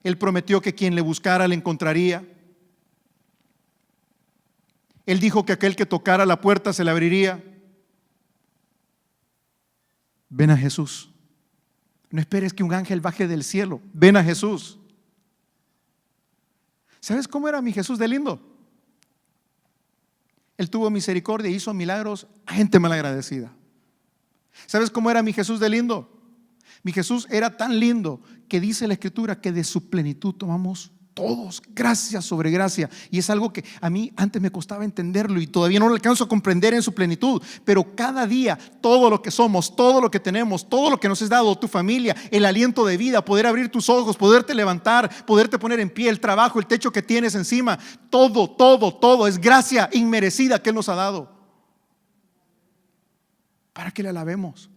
Él prometió que quien le buscara le encontraría. Él dijo que aquel que tocara la puerta se le abriría. Ven a Jesús. No esperes que un ángel baje del cielo. Ven a Jesús. ¿Sabes cómo era mi Jesús de lindo? Él tuvo misericordia y hizo milagros a gente malagradecida. ¿Sabes cómo era mi Jesús de lindo? Mi Jesús era tan lindo que dice la Escritura que de su plenitud tomamos todos gracia sobre gracia. Y es algo que a mí antes me costaba entenderlo y todavía no lo alcanzo a comprender en su plenitud. Pero cada día, todo lo que somos, todo lo que tenemos, todo lo que nos es dado, tu familia, el aliento de vida, poder abrir tus ojos, poderte levantar, poderte poner en pie, el trabajo, el techo que tienes encima, todo es gracia inmerecida que Él nos ha dado. Para que le alabemos,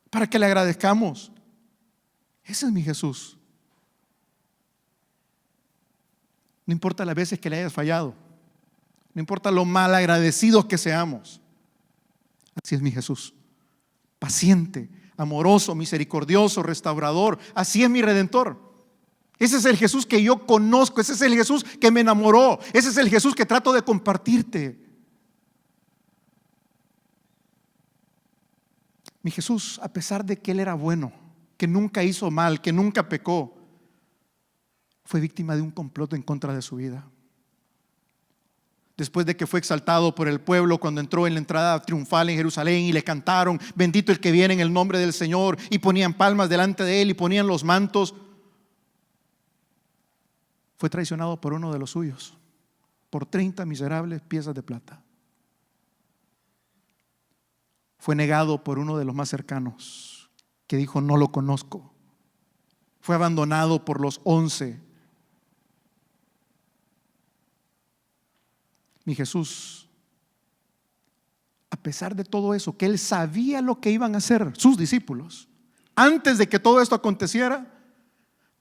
para que le agradezcamos. Ese es mi Jesús. No importa las veces que le hayas fallado, no importa lo mal agradecidos que seamos. Así es mi Jesús. Paciente, amoroso, misericordioso, restaurador. Así es mi Redentor. Ese es el Jesús que yo conozco. Ese es el Jesús que me enamoró. Ese es el Jesús que trato de compartirte. Mi Jesús, a pesar de que Él era bueno, que nunca hizo mal, que nunca pecó, fue víctima de un complot en contra de su vida. Después de que fue exaltado por el pueblo cuando entró en la entrada triunfal en Jerusalén y le cantaron: bendito el que viene en el nombre del Señor, y ponían palmas delante de Él y ponían los mantos, fue traicionado por uno de los suyos por 30 miserables piezas de plata. Fue negado por uno de los más cercanos, que dijo: no lo conozco. Fue abandonado por los 11. Mi Jesús, a pesar de todo eso, que Él sabía lo que iban a hacer sus discípulos, antes de que todo esto aconteciera,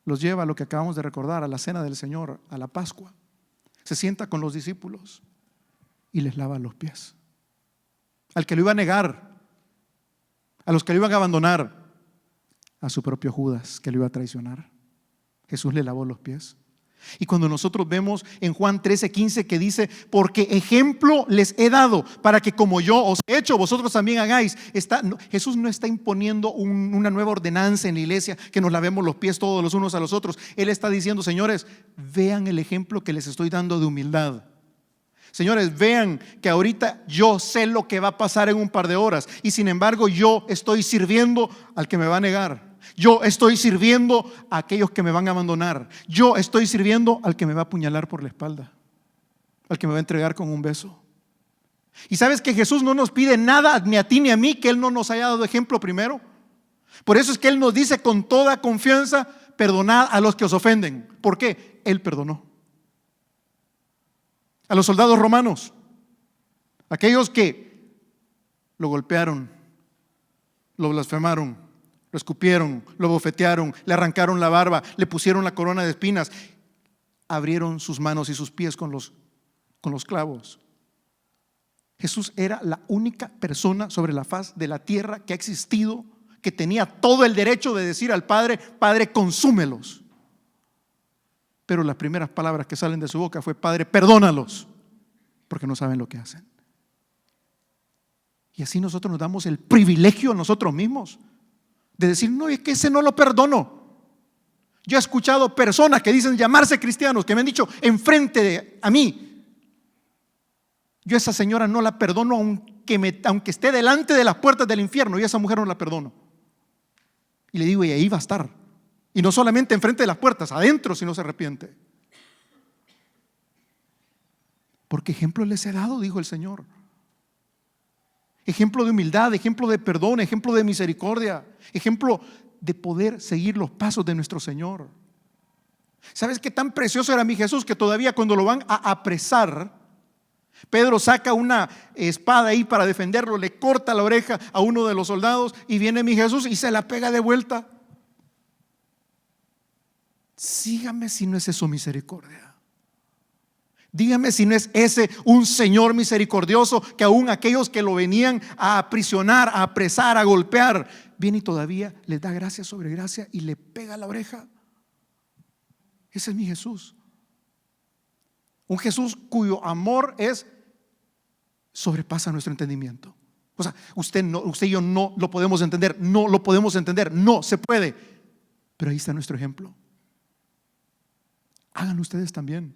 los lleva a lo que acabamos de recordar, a la cena del Señor, a la Pascua. Se sienta con los discípulos y les lava los pies. Al que lo iba a negar, a los que lo iban a abandonar, a su propio Judas, que lo iba a traicionar, Jesús le lavó los pies. Y cuando nosotros vemos en Juan 13:15 que dice: porque ejemplo les he dado para que como yo os he hecho, vosotros también hagáis. Jesús no está imponiendo una nueva ordenanza en la iglesia, que nos lavemos los pies todos los unos a los otros. Él está diciendo: señores, vean el ejemplo que les estoy dando de humildad. Señores, vean que ahorita yo sé lo que va a pasar en un par de horas, y sin embargo yo estoy sirviendo al que me va a negar. Yo estoy sirviendo a aquellos que me van a abandonar. Yo estoy sirviendo al que me va a apuñalar por la espalda, al que me va a entregar con un beso. Y sabes que Jesús no nos pide nada, ni a ti ni a mí, que Él no nos haya dado ejemplo primero. Por eso es que Él nos dice con toda confianza: perdonad a los que os ofenden. ¿Por qué? Él perdonó. A los soldados romanos, aquellos que lo golpearon, lo blasfemaron, lo escupieron, lo bofetearon, le arrancaron la barba, le pusieron la corona de espinas, abrieron sus manos y sus pies con los clavos. Jesús era la única persona sobre la faz de la tierra que ha existido, que tenía todo el derecho de decir al Padre: Padre, consúmelos. Pero las primeras palabras que salen de su boca fue: Padre, perdónalos, porque no saben lo que hacen. Y así nosotros nos damos el privilegio a nosotros mismos de decir: no, es que ese no lo perdono. Yo he escuchado personas que dicen llamarse cristianos, que me han dicho enfrente a mí: yo a esa señora no la perdono aunque esté delante de las puertas del infierno, y a esa mujer no la perdono. Y le digo: y ahí va a estar. Y no solamente enfrente de las puertas, adentro, si no se arrepiente. Porque ejemplo les he dado, dijo el Señor. Ejemplo de humildad, ejemplo de perdón, ejemplo de misericordia, ejemplo de poder seguir los pasos de nuestro Señor. ¿Sabes qué tan precioso era mi Jesús? Que todavía cuando lo van a apresar, Pedro saca una espada ahí para defenderlo, le corta la oreja a uno de los soldados y viene mi Jesús y se la pega de vuelta. Sígame si no es eso misericordia. Dígame si no es ese un Señor misericordioso, que aún aquellos que lo venían a aprisionar, a apresar, a golpear, viene y todavía les da gracia sobre gracia y le pega la oreja. Ese es mi Jesús. Un Jesús cuyo amor sobrepasa nuestro entendimiento. O sea, usted y yo no lo podemos entender, no lo podemos entender, no se puede. Pero ahí está nuestro ejemplo. Háganlo ustedes también.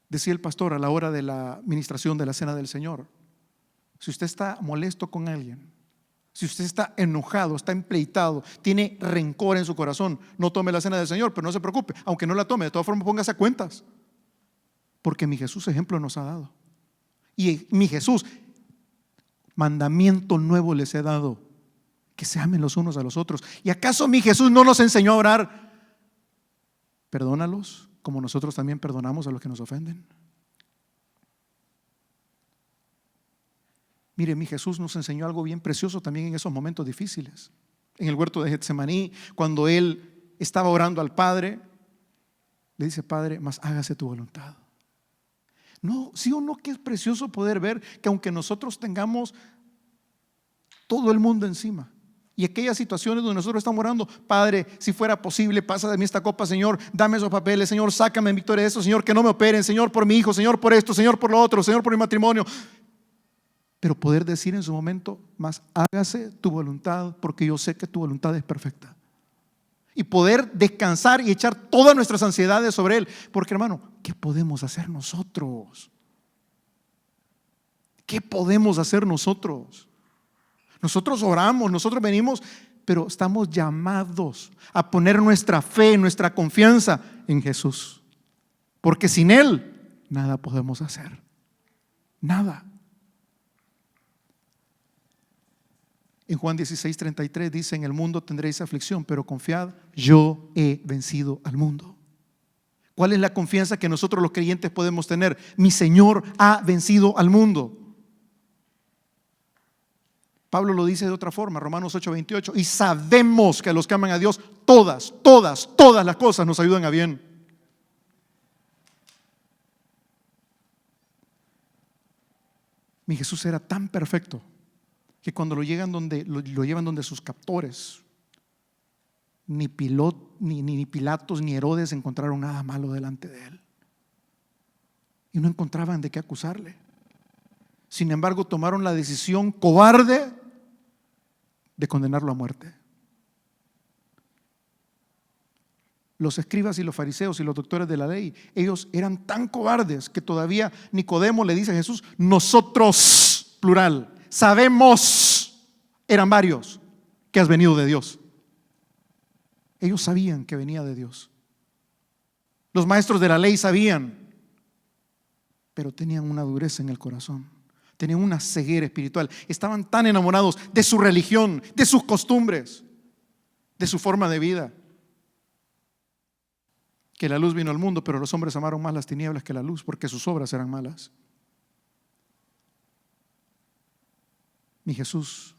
Decía el pastor a la hora de la administración de la cena del Señor: si usted está molesto con alguien, si usted está enojado, está empleitado, tiene rencor en su corazón, no tome la cena del Señor, pero no se preocupe, aunque no la tome, de todas formas póngase a cuentas, porque mi Jesús ejemplo nos ha dado. Y mi Jesús, mandamiento nuevo les he dado, que se amen los unos a los otros. ¿Y acaso mi Jesús no nos enseñó a orar: perdónalos como nosotros también perdonamos a los que nos ofenden? Mire, mi Jesús nos enseñó algo bien precioso también en esos momentos difíciles. En el huerto de Getsemaní, cuando Él estaba orando al Padre, le dice: Padre, mas hágase tu voluntad. No, sí o no, que es precioso poder ver que aunque nosotros tengamos todo el mundo encima, y aquellas situaciones donde nosotros estamos orando: Padre, si fuera posible, pasa de mí esta copa, Señor, dame esos papeles, Señor, sácame en victoria de esto, Señor, que no me operen, Señor, por mi hijo, Señor, por esto, Señor, por lo otro, Señor, por mi matrimonio. Pero poder decir en su momento: mas hágase tu voluntad, porque yo sé que tu voluntad es perfecta. Y poder descansar y echar todas nuestras ansiedades sobre Él. Porque, hermano, ¿qué podemos hacer nosotros? ¿Qué podemos hacer nosotros? Nosotros oramos, nosotros venimos, pero estamos llamados a poner nuestra fe, nuestra confianza en Jesús. Porque sin Él nada podemos hacer. Nada. En Juan 16:33 dice: en el mundo tendréis aflicción, pero confiad, yo he vencido al mundo. ¿Cuál es la confianza que nosotros los creyentes podemos tener? Mi Señor ha vencido al mundo. Pablo lo dice de otra forma, Romanos 8:28: y sabemos que a los que aman a Dios, todas las cosas nos ayudan a bien. Mi Jesús era tan perfecto que cuando lo llevan donde sus captores, ni Pilatos ni Herodes encontraron nada malo delante de Él, y no encontraban de qué acusarle. Sin embargo, tomaron la decisión cobarde de condenarlo a muerte. Los escribas y los fariseos y los doctores de la ley, ellos eran tan cobardes que todavía Nicodemo le dice a Jesús: nosotros, plural, sabemos, eran varios, que has venido de Dios. Ellos sabían que venía de Dios. Los maestros de la ley sabían, pero tenían una dureza en el corazón. Tenían una ceguera espiritual. Estaban tan enamorados de su religión, de sus costumbres, de su forma de vida, que la luz vino al mundo, pero los hombres amaron más las tinieblas que la luz, porque sus obras eran malas. Mi Jesús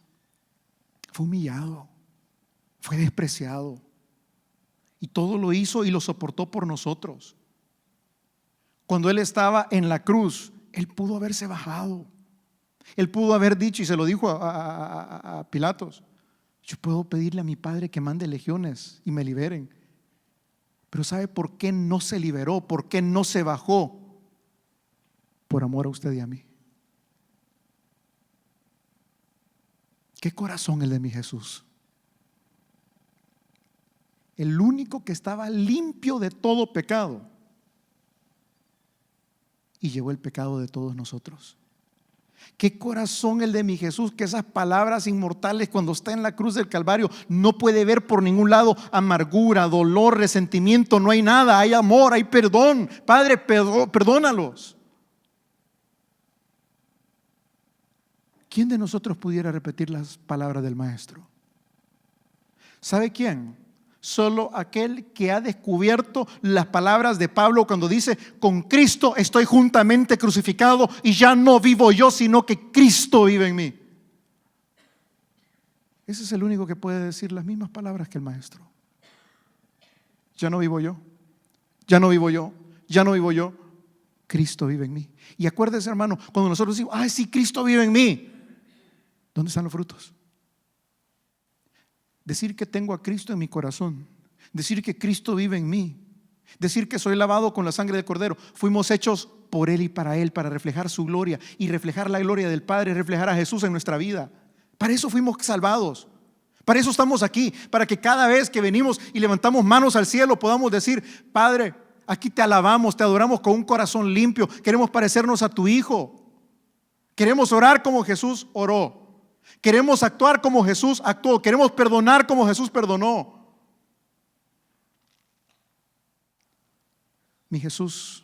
fue humillado, fue despreciado, y todo lo hizo y lo soportó por nosotros. Cuando Él estaba en la cruz, Él pudo haberse bajado. Él pudo haber dicho, y se lo dijo a Pilatos: yo puedo pedirle a mi Padre que mande legiones y me liberen. Pero ¿sabe por qué no se liberó? ¿Por qué no se bajó? Por amor a usted y a mí. ¿Qué corazón el de mi Jesús? El único que estaba limpio de todo pecado y llevó el pecado de todos nosotros. ¿Qué corazón el de mi Jesús? Que esas palabras inmortales, cuando está en la cruz del Calvario, no puede ver por ningún lado amargura, dolor, resentimiento. No hay nada, hay amor, hay perdón. Padre, perdónalos. ¿Quién de nosotros pudiera repetir las palabras del Maestro? ¿Sabe quién? Solo aquel que ha descubierto las palabras de Pablo cuando dice: con Cristo estoy juntamente crucificado y ya no vivo yo, sino que Cristo vive en mí. Ese es el único que puede decir las mismas palabras que el Maestro. Ya no vivo yo, ya no vivo yo, ya no vivo yo, Cristo vive en mí. Y acuérdese, hermano, cuando nosotros decimos: ay, sí, Cristo vive en mí, ¿dónde están los frutos? Decir que tengo a Cristo en mi corazón, decir que Cristo vive en mí, decir que soy lavado con la sangre del Cordero. Fuimos hechos por Él y para Él, para reflejar su gloria y reflejar la gloria del Padre, reflejar a Jesús en nuestra vida. Para eso fuimos salvados, para eso estamos aquí, para que cada vez que venimos y levantamos manos al cielo podamos decir: Padre, aquí te alabamos, te adoramos con un corazón limpio, queremos parecernos a tu Hijo, queremos orar como Jesús oró. Queremos actuar como Jesús actuó. Queremos perdonar como Jesús perdonó. Mi Jesús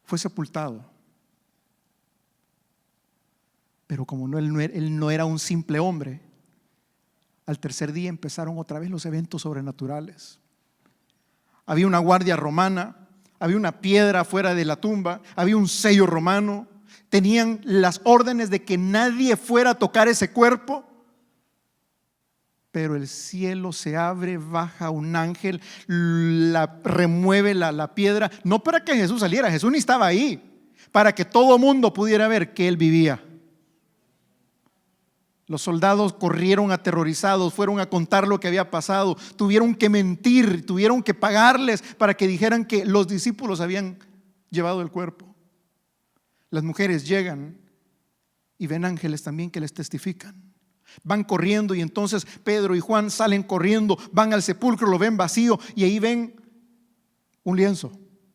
fue sepultado, pero como él no era un simple hombre, al tercer día empezaron otra vez los eventos sobrenaturales. Había una guardia romana, había una piedra fuera de la tumba, había un sello romano. Tenían las órdenes de que nadie fuera a tocar ese cuerpo. Pero el cielo se abre, baja un ángel, remueve la piedra. No para que Jesús saliera, Jesús ni estaba ahí. Para que todo mundo pudiera ver que Él vivía. Los soldados corrieron aterrorizados, fueron a contar lo que había pasado. Tuvieron que mentir, tuvieron que pagarles para que dijeran que los discípulos habían llevado el cuerpo. Las mujeres llegan y ven ángeles también que les testifican. Van corriendo y entonces Pedro y Juan salen corriendo, van al sepulcro, lo ven vacío y ahí ven un lienzo.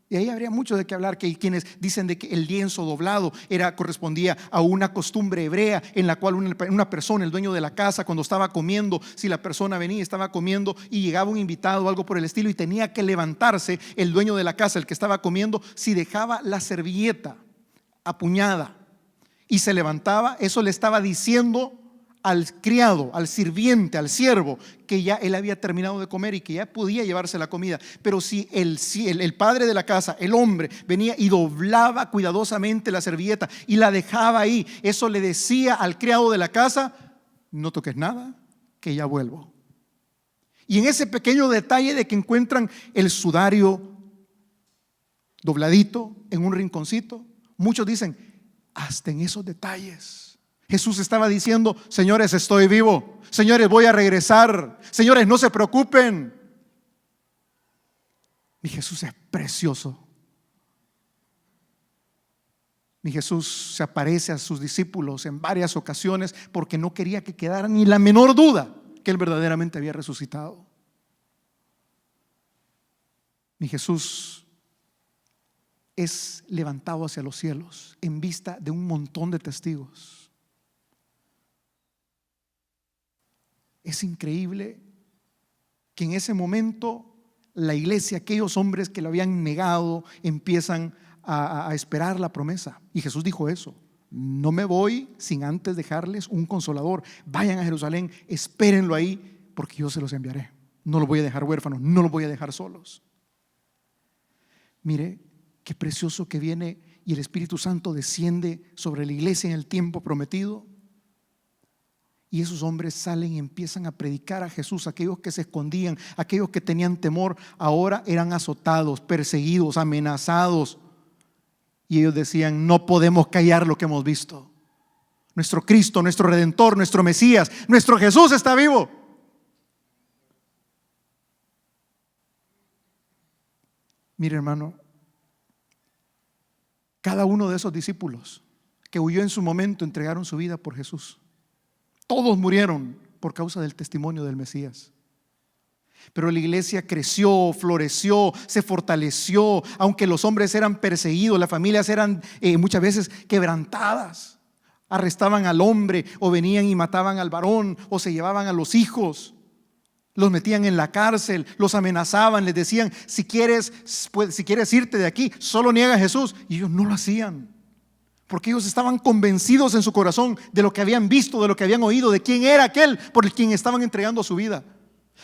Y ahí habría mucho de qué hablar, que hay quienes dicen de que el lienzo doblado correspondía a una costumbre hebrea en la cual una persona, el dueño de la casa, cuando estaba comiendo, si la persona venía, estaba comiendo y llegaba un invitado o algo por el estilo y tenía que levantarse el dueño de la casa, el que estaba comiendo, si dejaba la servilleta apuñada y se levantaba, eso le estaba diciendo al criado, al sirviente, al siervo, que ya él había terminado de comer y que ya podía llevarse la comida. Pero si el padre de la casa, el hombre, venía y doblaba cuidadosamente la servilleta y la dejaba ahí, eso le decía al criado de la casa: no toques nada, que ya vuelvo. Y en ese pequeño detalle de que encuentran el sudario dobladito en un rinconcito, muchos dicen: hasta en esos detalles Jesús estaba diciendo: señores, estoy vivo, señores, voy a regresar, señores, no se preocupen. Mi Jesús es precioso. Mi Jesús se aparece a sus discípulos en varias ocasiones porque no quería que quedara ni la menor duda que Él verdaderamente había resucitado. Mi Jesús es levantado hacia los cielos en vista de un montón de testigos. Es increíble que en ese momento la iglesia, aquellos hombres que lo habían negado, empiezan a esperar la promesa. Y Jesús dijo eso: no me voy sin antes dejarles un consolador. Vayan a Jerusalén, espérenlo ahí, porque yo se los enviaré. No los voy a dejar huérfanos, no los voy a dejar solos. Mire qué precioso que viene y el Espíritu Santo desciende sobre la iglesia en el tiempo prometido. Y esos hombres salen y empiezan a predicar a Jesús. Aquellos que se escondían, aquellos que tenían temor, ahora eran azotados, perseguidos, amenazados. Y ellos decían: no podemos callar lo que hemos visto. Nuestro Cristo, nuestro Redentor, nuestro Mesías, nuestro Jesús está vivo. Mire, hermano, cada uno de esos discípulos que huyó en su momento entregaron su vida por Jesús. Todos murieron por causa del testimonio del Mesías. Pero la iglesia creció, floreció, se fortaleció. Aunque los hombres eran perseguidos, las familias eran muchas veces quebrantadas. Arrestaban al hombre, o venían y mataban al varón, o se llevaban a los hijos. Los metían en la cárcel, los amenazaban, les decían: si quieres irte de aquí, solo niega a Jesús. Y ellos no lo hacían, Porque ellos estaban convencidos en su corazón de lo que habían visto, de lo que habían oído, de quién era aquel por el quien estaban entregando su vida.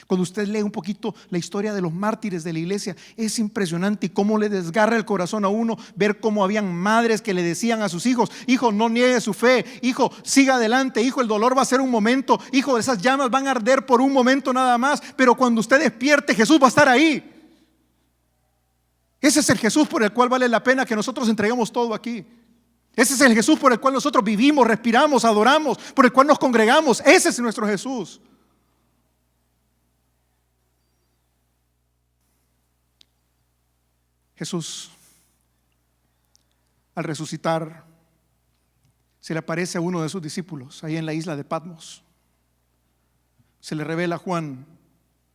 Cuando usted lee un poquito la historia de los mártires de la iglesia, es impresionante y cómo le desgarra el corazón a uno ver cómo habían madres que le decían a sus hijos: hijo, no niegue su fe, hijo, siga adelante, hijo, el dolor va a ser un momento, hijo, esas llamas van a arder por un momento nada más, pero cuando usted despierte, Jesús va a estar ahí. Ese es el Jesús por el cual vale la pena que nosotros entreguemos todo aquí. Ese es el Jesús por el cual nosotros vivimos, respiramos, adoramos, por el cual nos congregamos. Ese es nuestro Jesús. Jesús, al resucitar, se le aparece a uno de sus discípulos ahí en la isla de Patmos. Se le revela a Juan.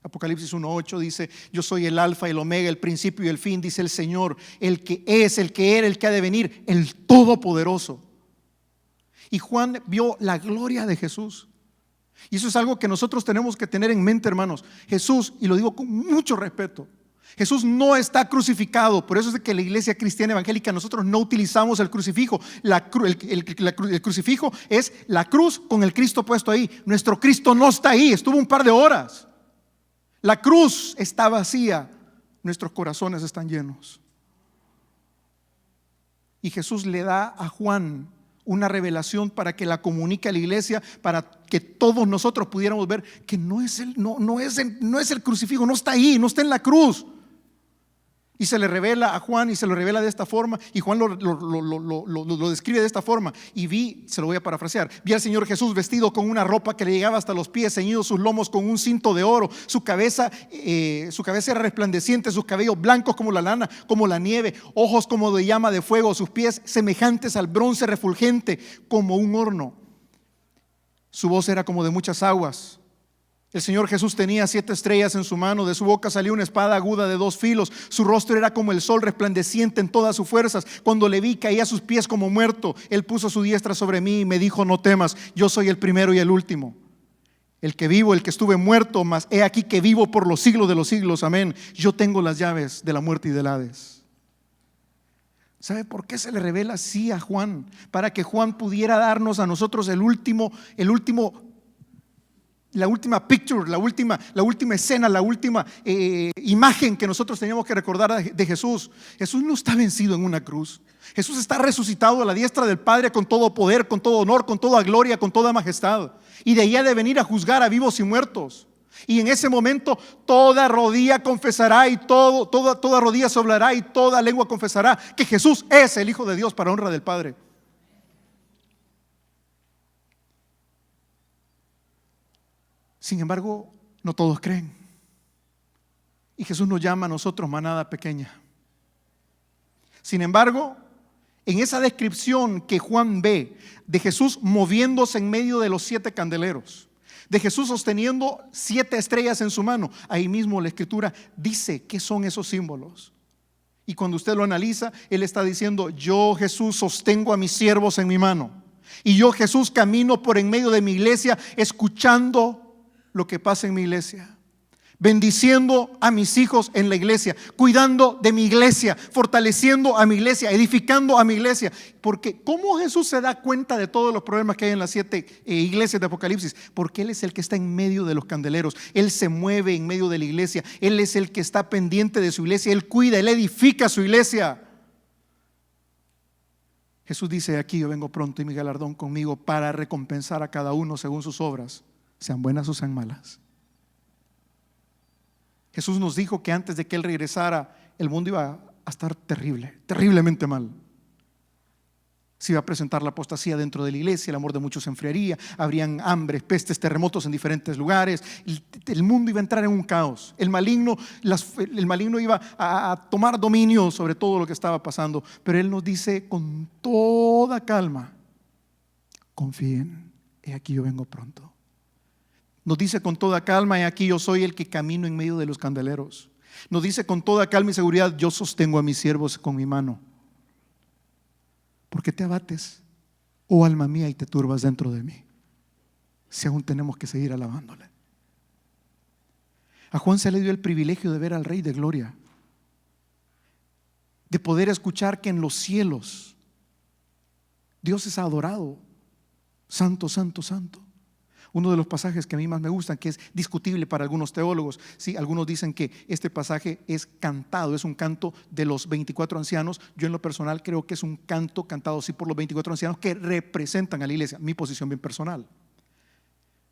Apocalipsis 1:8 dice: yo soy el alfa y el omega, el principio y el fin, dice el Señor, el que es, el que era, el que ha de venir, el todopoderoso. Y Juan vio la gloria de Jesús. Y eso es algo que nosotros tenemos que tener en mente, hermanos. Jesús, y lo digo con mucho respeto, Jesús no está crucificado. Por eso es que la iglesia cristiana evangélica nosotros no utilizamos el crucifijo. El crucifijo es la cruz con el Cristo puesto ahí. Nuestro Cristo no está ahí, estuvo un par de horas. La cruz está vacía, nuestros corazones están llenos. Y Jesús le da a Juan una revelación para que la comunique a la iglesia, para que todos nosotros pudiéramos ver que no es el crucifijo, no está ahí, no está en la cruz. Y se le revela a Juan y se lo revela de esta forma. Y Juan lo describe de esta forma. Y se lo voy a parafrasear: vi al Señor Jesús vestido con una ropa que le llegaba hasta los pies, ceñidos sus lomos con un cinto de oro. Su cabeza era resplandeciente, sus cabellos blancos como la lana, como la nieve, ojos como de llama de fuego, sus pies semejantes al bronce refulgente como un horno. Su voz era como de muchas aguas. El Señor Jesús tenía 7 estrellas en su mano, de su boca salió una espada aguda de 2 filos, su rostro era como el sol resplandeciente en todas sus fuerzas. Cuando le vi, caí a sus pies como muerto. Él puso su diestra sobre mí y me dijo: no temas, yo soy el primero y el último, el que vivo, el que estuve muerto, mas he aquí que vivo por los siglos de los siglos, amén. Yo tengo las llaves de la muerte y del Hades. ¿Sabe por qué se le revela así a Juan? Para que Juan pudiera darnos a nosotros la última picture, la última escena, la última imagen que nosotros teníamos que recordar de Jesús. Jesús no está vencido en una cruz. Jesús está resucitado a la diestra del Padre con todo poder, con todo honor, con toda gloria, con toda majestad. Y de ahí ha de venir a juzgar a vivos y muertos. Y en ese momento toda rodilla confesará y toda rodilla se doblará y toda lengua confesará que Jesús es el Hijo de Dios, para honra del Padre. Sin embargo, no todos creen. Y Jesús nos llama a nosotros manada pequeña. Sin embargo, en esa descripción que Juan ve de Jesús moviéndose en medio de los 7 candeleros, de Jesús sosteniendo 7 estrellas en su mano, ahí mismo la Escritura dice qué son esos símbolos. Y cuando usted lo analiza, Él está diciendo: yo, Jesús, sostengo a mis siervos en mi mano. Y yo, Jesús, camino por en medio de mi iglesia, escuchando lo que pasa en mi iglesia, bendiciendo a mis hijos en la iglesia, cuidando de mi iglesia, fortaleciendo a mi iglesia, edificando a mi iglesia. Porque ¿cómo Jesús se da cuenta de todos los problemas que hay en las 7 iglesias de Apocalipsis? Porque Él es el que está en medio de los candeleros. Él se mueve en medio de la iglesia. Él es el que está pendiente de su iglesia. Él cuida, Él edifica su iglesia. Jesús dice: aquí yo vengo pronto y mi galardón conmigo para recompensar a cada uno según sus obras, sean buenas o sean malas. Jesús nos dijo que antes de que Él regresara, el mundo iba a estar terriblemente mal. Se iba a presentar la apostasía dentro de la iglesia, el amor de muchos se enfriaría, habrían hambres, pestes, terremotos en diferentes lugares. El mundo iba a entrar en un caos. El maligno iba a tomar dominio sobre todo lo que estaba pasando. Pero Él nos dice con toda calma: confíen, he aquí yo vengo pronto. Nos dice con toda calma: he aquí yo soy el que camino en medio de los candeleros. Nos dice con toda calma y seguridad: yo sostengo a mis siervos con mi mano. ¿Por qué te abates, oh alma mía, y te turbas dentro de mí? Si aún tenemos que seguir alabándole. A Juan se le dio el privilegio de ver al Rey de Gloria, de poder escuchar que en los cielos Dios es adorado. Santo, santo, santo. Uno de los pasajes que a mí más me gustan, que es discutible para algunos teólogos, ¿sí? Algunos dicen que este pasaje es cantado, es un canto de los 24 ancianos. Yo en lo personal creo que es un canto cantado sí por los 24 ancianos que representan a la iglesia, mi posición bien personal.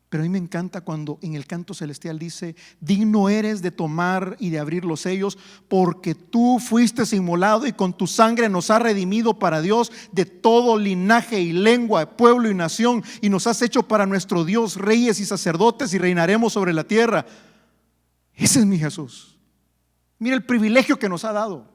Pero a mí me encanta cuando en el canto celestial dice: digno eres de tomar y de abrir los sellos, porque tú fuiste inmolado y con tu sangre nos has redimido para Dios de todo linaje y lengua, pueblo y nación, y nos has hecho para nuestro Dios reyes y sacerdotes, y reinaremos sobre la tierra. Ese es mi Jesús. Mira el privilegio que nos ha dado.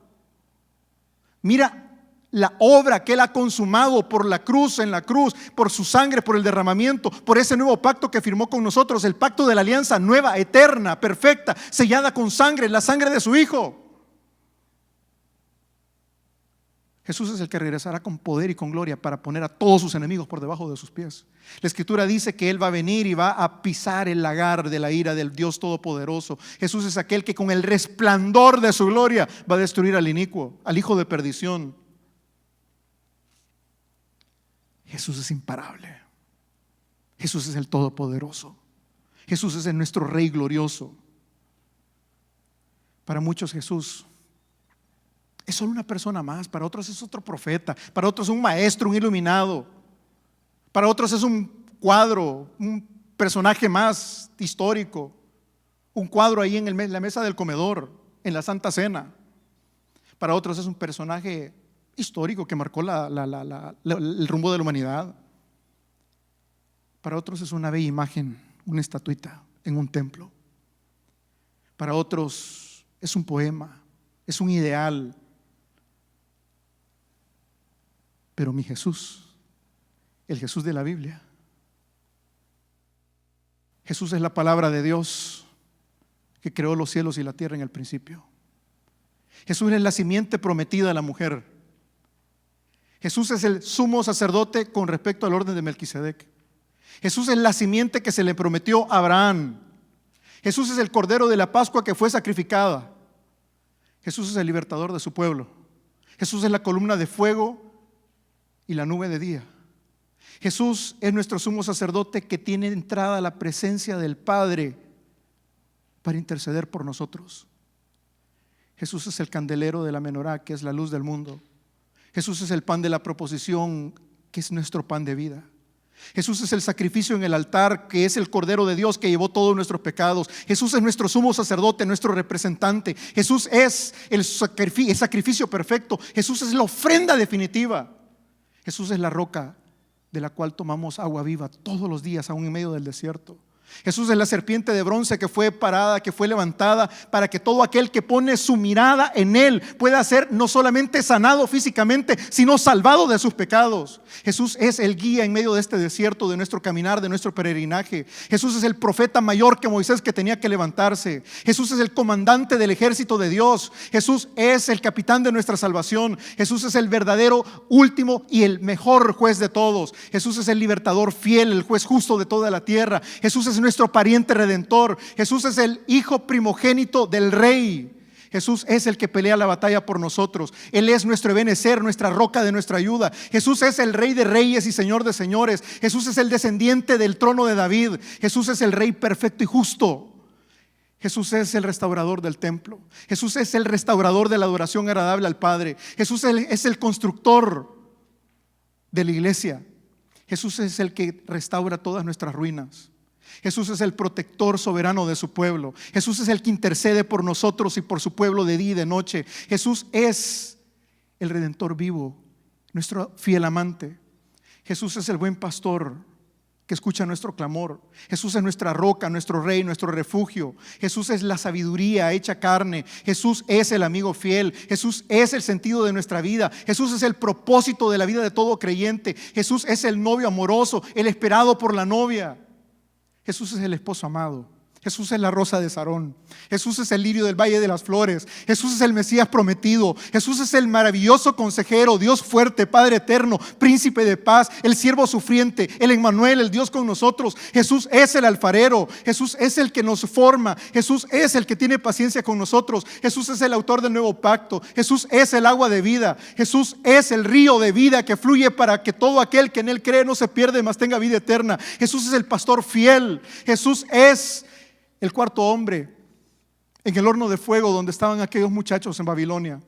Mira la obra que Él ha consumado por la cruz, en la cruz, por su sangre, por el derramamiento, por ese nuevo pacto que firmó con nosotros, el pacto de la alianza nueva, eterna, perfecta, sellada con sangre, la sangre de su Hijo. Jesús es el que regresará con poder y con gloria para poner a todos sus enemigos por debajo de sus pies. La Escritura dice que Él va a venir y va a pisar el lagar de la ira del Dios Todopoderoso. Jesús es aquel que con el resplandor de su gloria va a destruir al inicuo, al hijo de perdición. Jesús es imparable. Jesús es el Todopoderoso. Jesús es nuestro Rey glorioso. Para muchos Jesús es solo una persona más, para otros es otro profeta, para otros es un maestro, un iluminado, para otros es un cuadro, un personaje más histórico, un cuadro ahí en la mesa del comedor, en la Santa Cena. Para otros es un personaje histórico que marcó el rumbo de la humanidad. Para otros es una bella imagen, una estatuita en un templo. Para otros es un poema, es un ideal. Pero mi Jesús, el Jesús de la Biblia, Jesús es la palabra de Dios que creó los cielos y la tierra en el principio. Jesús es la simiente prometida de la mujer. Jesús es el sumo sacerdote con respecto al orden de Melquisedec. Jesús es la simiente que se le prometió a Abraham. Jesús es el cordero de la Pascua que fue sacrificada. Jesús es el libertador de su pueblo. Jesús es la columna de fuego y la nube de día. Jesús es nuestro sumo sacerdote que tiene entrada a la presencia del Padre para interceder por nosotros. Jesús es el candelero de la menorá, que es la luz del mundo. Jesús es el pan de la proposición, que es nuestro pan de vida. Jesús es el sacrificio en el altar, que es el Cordero de Dios que llevó todos nuestros pecados. Jesús es nuestro sumo sacerdote, nuestro representante. Jesús es el sacrificio perfecto. Jesús es la ofrenda definitiva. Jesús es la roca de la cual tomamos agua viva todos los días, aún en medio del desierto. Jesús es la serpiente de bronce que fue parada, que fue levantada para que todo aquel que pone su mirada en Él pueda ser no solamente sanado físicamente, sino salvado de sus pecados. Jesús es el guía en medio de este desierto, de nuestro caminar, de nuestro peregrinaje. Jesús es el profeta mayor que Moisés, que tenía que levantarse. Jesús es el comandante del ejército de Dios. Jesús es el capitán de nuestra salvación. Jesús es el verdadero, último y el mejor juez de todos. Jesús es el libertador fiel, el juez justo de toda la tierra. Jesús es nuestro pariente redentor. Jesús es el hijo primogénito del rey. Jesús es el que pelea la batalla por nosotros. Él es nuestro Ebenezer, nuestra roca de nuestra ayuda. Jesús es el Rey de reyes y Señor de señores. Jesús es el descendiente del trono de David. Jesús es el Rey perfecto y justo. Jesús es el restaurador del templo. Jesús es el restaurador de la adoración agradable al Padre. Jesús es el constructor de la iglesia. Jesús es el que restaura todas nuestras ruinas. Jesús es el protector soberano de su pueblo. Jesús es el que intercede por nosotros y por su pueblo de día y de noche. Jesús es el redentor vivo, nuestro fiel amante. Jesús es el buen pastor que escucha nuestro clamor. Jesús es nuestra roca, nuestro rey, nuestro refugio. Jesús es la sabiduría hecha carne. Jesús es el amigo fiel. Jesús es el sentido de nuestra vida. Jesús es el propósito de la vida de todo creyente. Jesús es el novio amoroso, el esperado por la novia. Jesús es el esposo amado. Jesús es la rosa de Sarón. Jesús es el lirio del valle de las flores. Jesús es el Mesías prometido. Jesús es el maravilloso consejero, Dios fuerte, Padre eterno, príncipe de paz, el siervo sufriente, el Emmanuel, el Dios con nosotros. Jesús es el alfarero. Jesús es el que nos forma. Jesús es el que tiene paciencia con nosotros. Jesús es el autor del nuevo pacto. Jesús es el agua de vida. Jesús es el río de vida que fluye para que todo aquel que en él cree no se pierda, mas tenga vida eterna. Jesús es el pastor fiel. Jesús es el cuarto hombre en el horno de fuego donde estaban aquellos muchachos en Babilonia.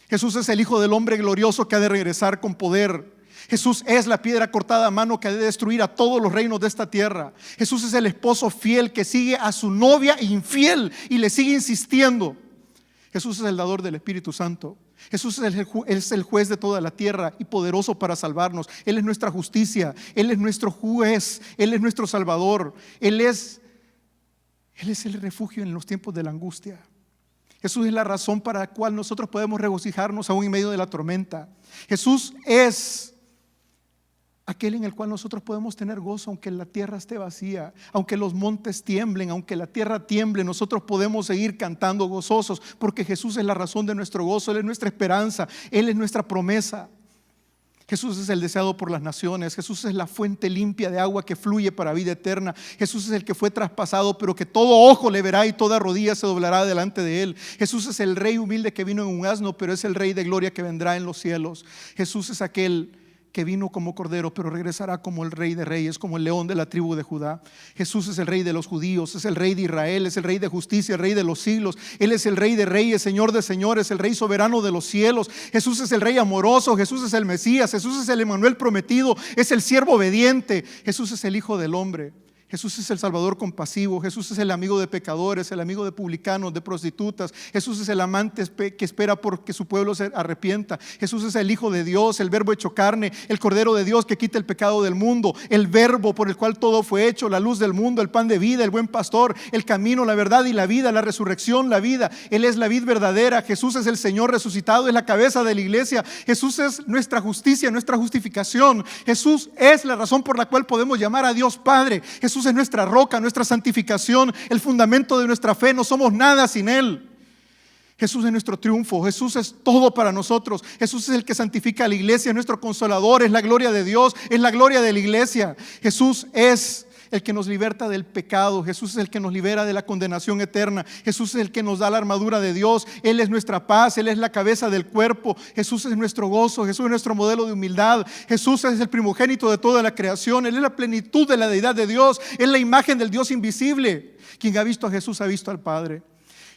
Jesús es el Hijo del hombre glorioso que ha de regresar con poder. Jesús es la piedra cortada a mano que ha de destruir a todos los reinos de esta tierra. Jesús es el esposo fiel que sigue a su novia infiel y le sigue insistiendo. Jesús es el dador del Espíritu Santo. Jesús es el juez de toda la tierra y poderoso para salvarnos. Él es nuestra justicia. Él es nuestro juez. Él es nuestro salvador. Él es el refugio en los tiempos de la angustia. Jesús es la razón para la cual nosotros podemos regocijarnos aún en medio de la tormenta. Jesús es aquel en el cual nosotros podemos tener gozo aunque la tierra esté vacía, aunque los montes tiemblen, aunque la tierra tiemble, nosotros podemos seguir cantando gozosos porque Jesús es la razón de nuestro gozo. Él es nuestra esperanza, Él es nuestra promesa. Jesús es el deseado por las naciones. Jesús es la fuente limpia de agua que fluye para vida eterna. Jesús es el que fue traspasado, pero que todo ojo le verá y toda rodilla se doblará delante de él. Jesús es el rey humilde que vino en un asno, pero es el rey de gloria que vendrá en los cielos. Jesús es aquel que vino como cordero, pero regresará como el rey de reyes, como el león de la tribu de Judá. Jesús es el rey de los judíos, es el rey de Israel, es el rey de justicia, el rey de los siglos. Él es el rey de reyes, señor de señores, el rey soberano de los cielos. Jesús es el rey amoroso, Jesús es el Mesías, Jesús es el Emmanuel prometido, es el siervo obediente. Jesús es el Hijo del hombre. Jesús es el Salvador compasivo. Jesús es el amigo de pecadores, el amigo de publicanos, de prostitutas. Jesús es el amante que espera por que su pueblo se arrepienta. Jesús es el Hijo de Dios, el Verbo hecho carne, el Cordero de Dios que quita el pecado del mundo, el Verbo por el cual todo fue hecho, la luz del mundo, el pan de vida, el buen pastor, el camino, la verdad y la vida, la resurrección, la vida. Él es la vid verdadera. Jesús es el Señor resucitado, es la cabeza de la iglesia. Jesús es nuestra justicia, nuestra justificación. Jesús es la razón por la cual podemos llamar a Dios Padre. Jesús es nuestra roca, nuestra santificación, el fundamento de nuestra fe. No somos nada sin Él. Jesús es nuestro triunfo. Jesús es todo para nosotros. Jesús es el que santifica a la iglesia, es nuestro consolador, es la gloria de Dios, es la gloria de la iglesia. Jesús es el que nos liberta del pecado. Jesús es el que nos libera de la condenación eterna. Jesús es el que nos da la armadura de Dios. Él es nuestra paz, Él es la cabeza del cuerpo. Jesús es nuestro gozo, Jesús es nuestro modelo de humildad. Jesús es el primogénito de toda la creación. Él es la plenitud de la deidad de Dios. Es la imagen del Dios invisible. Quien ha visto a Jesús ha visto al Padre.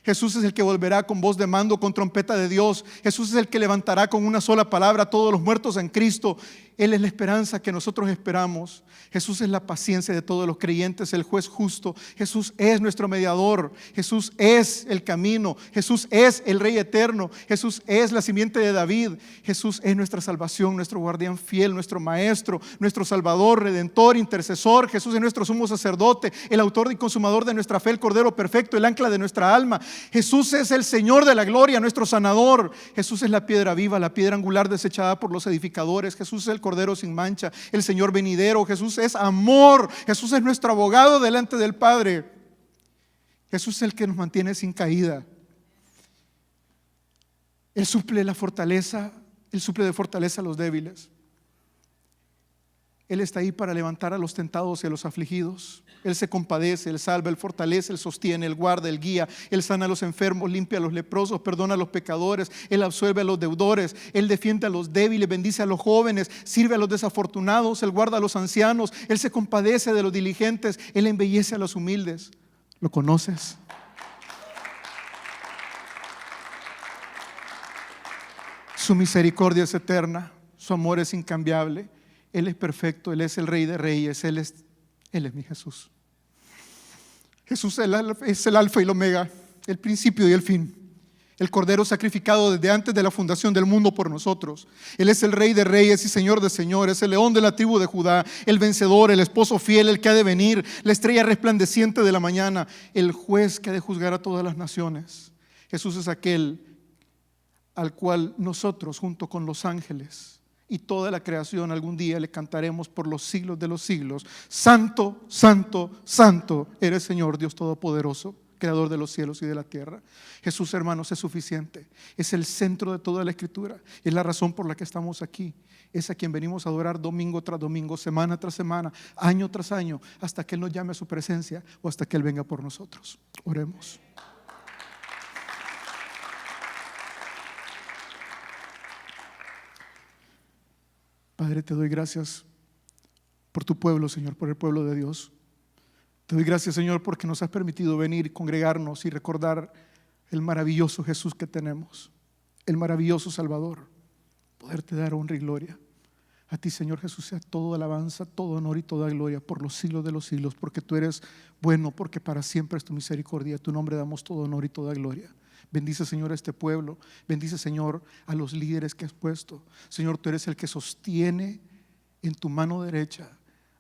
Jesús es el que volverá con voz de mando, con trompeta de Dios. Jesús es el que levantará con una sola palabra a todos los muertos en Cristo. Él es la esperanza que nosotros esperamos. Jesús es la paciencia de todos los creyentes, el juez justo. Jesús es nuestro mediador. Jesús es el camino. Jesús es el Rey eterno. Jesús es la simiente de David. Jesús es nuestra salvación, nuestro guardián fiel, nuestro maestro, nuestro salvador, redentor, intercesor. Jesús es nuestro sumo sacerdote, el autor y consumador de nuestra fe, el cordero perfecto, el ancla de nuestra alma. Jesús es el Señor de la gloria, nuestro sanador. Jesús es la piedra viva, la piedra angular desechada por los edificadores. Jesús es el cordero sin mancha, el Señor venidero. Jesús es amor. Jesús es nuestro abogado delante del Padre. Jesús es el que nos mantiene sin caída. Él suple la fortaleza, Él suple de fortaleza a los débiles. Él está ahí para levantar a los tentados y a los afligidos. Él se compadece, Él salva, Él fortalece, Él sostiene, Él guarda, Él guía. Él sana a los enfermos, limpia a los leprosos, perdona a los pecadores. Él absuelve a los deudores. Él defiende a los débiles, bendice a los jóvenes, sirve a los desafortunados. Él guarda a los ancianos. Él se compadece de los diligentes. Él embellece a los humildes. ¿Lo conoces? Su misericordia es eterna, su amor es incambiable. Él es perfecto, Él es el Rey de Reyes, Él es mi Jesús. Jesús es el alfa y el omega, el principio y el fin. El Cordero sacrificado desde antes de la fundación del mundo por nosotros. Él es el Rey de Reyes y Señor de Señores, el león de la tribu de Judá, el vencedor, el esposo fiel, el que ha de venir, la estrella resplandeciente de la mañana, el juez que ha de juzgar a todas las naciones. Jesús es aquel al cual nosotros junto con los ángeles y toda la creación algún día le cantaremos por los siglos de los siglos: santo, santo, santo eres, Señor Dios Todopoderoso, creador de los cielos y de la tierra. Jesús, hermanos, es suficiente. Es el centro de toda la Escritura. Es la razón por la que estamos aquí. Es a quien venimos a adorar domingo tras domingo, semana tras semana, año tras año, hasta que Él nos llame a su presencia o hasta que Él venga por nosotros. Oremos. Padre, te doy gracias por tu pueblo, Señor, por el pueblo de Dios. Te doy gracias, Señor, porque nos has permitido venir, congregarnos y recordar el maravilloso Jesús que tenemos, el maravilloso Salvador. Poderte dar honra y gloria. A ti, Señor Jesús, sea toda alabanza, todo honor y toda gloria por los siglos de los siglos, porque tú eres bueno, porque para siempre es tu misericordia. A tu nombre damos todo honor y toda gloria. Bendice, Señor, a este pueblo. Bendice, Señor, a los líderes que has puesto. Señor, tú eres el que sostiene en tu mano derecha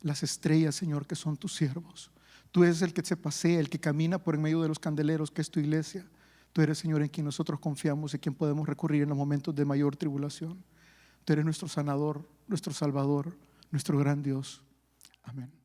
las estrellas, Señor, que son tus siervos. Tú eres el que se pasea, el que camina por en medio de los candeleros, que es tu iglesia. Tú eres, Señor, en quien nosotros confiamos y quien podemos recurrir en los momentos de mayor tribulación. Tú eres nuestro sanador, nuestro salvador, nuestro gran Dios. Amén.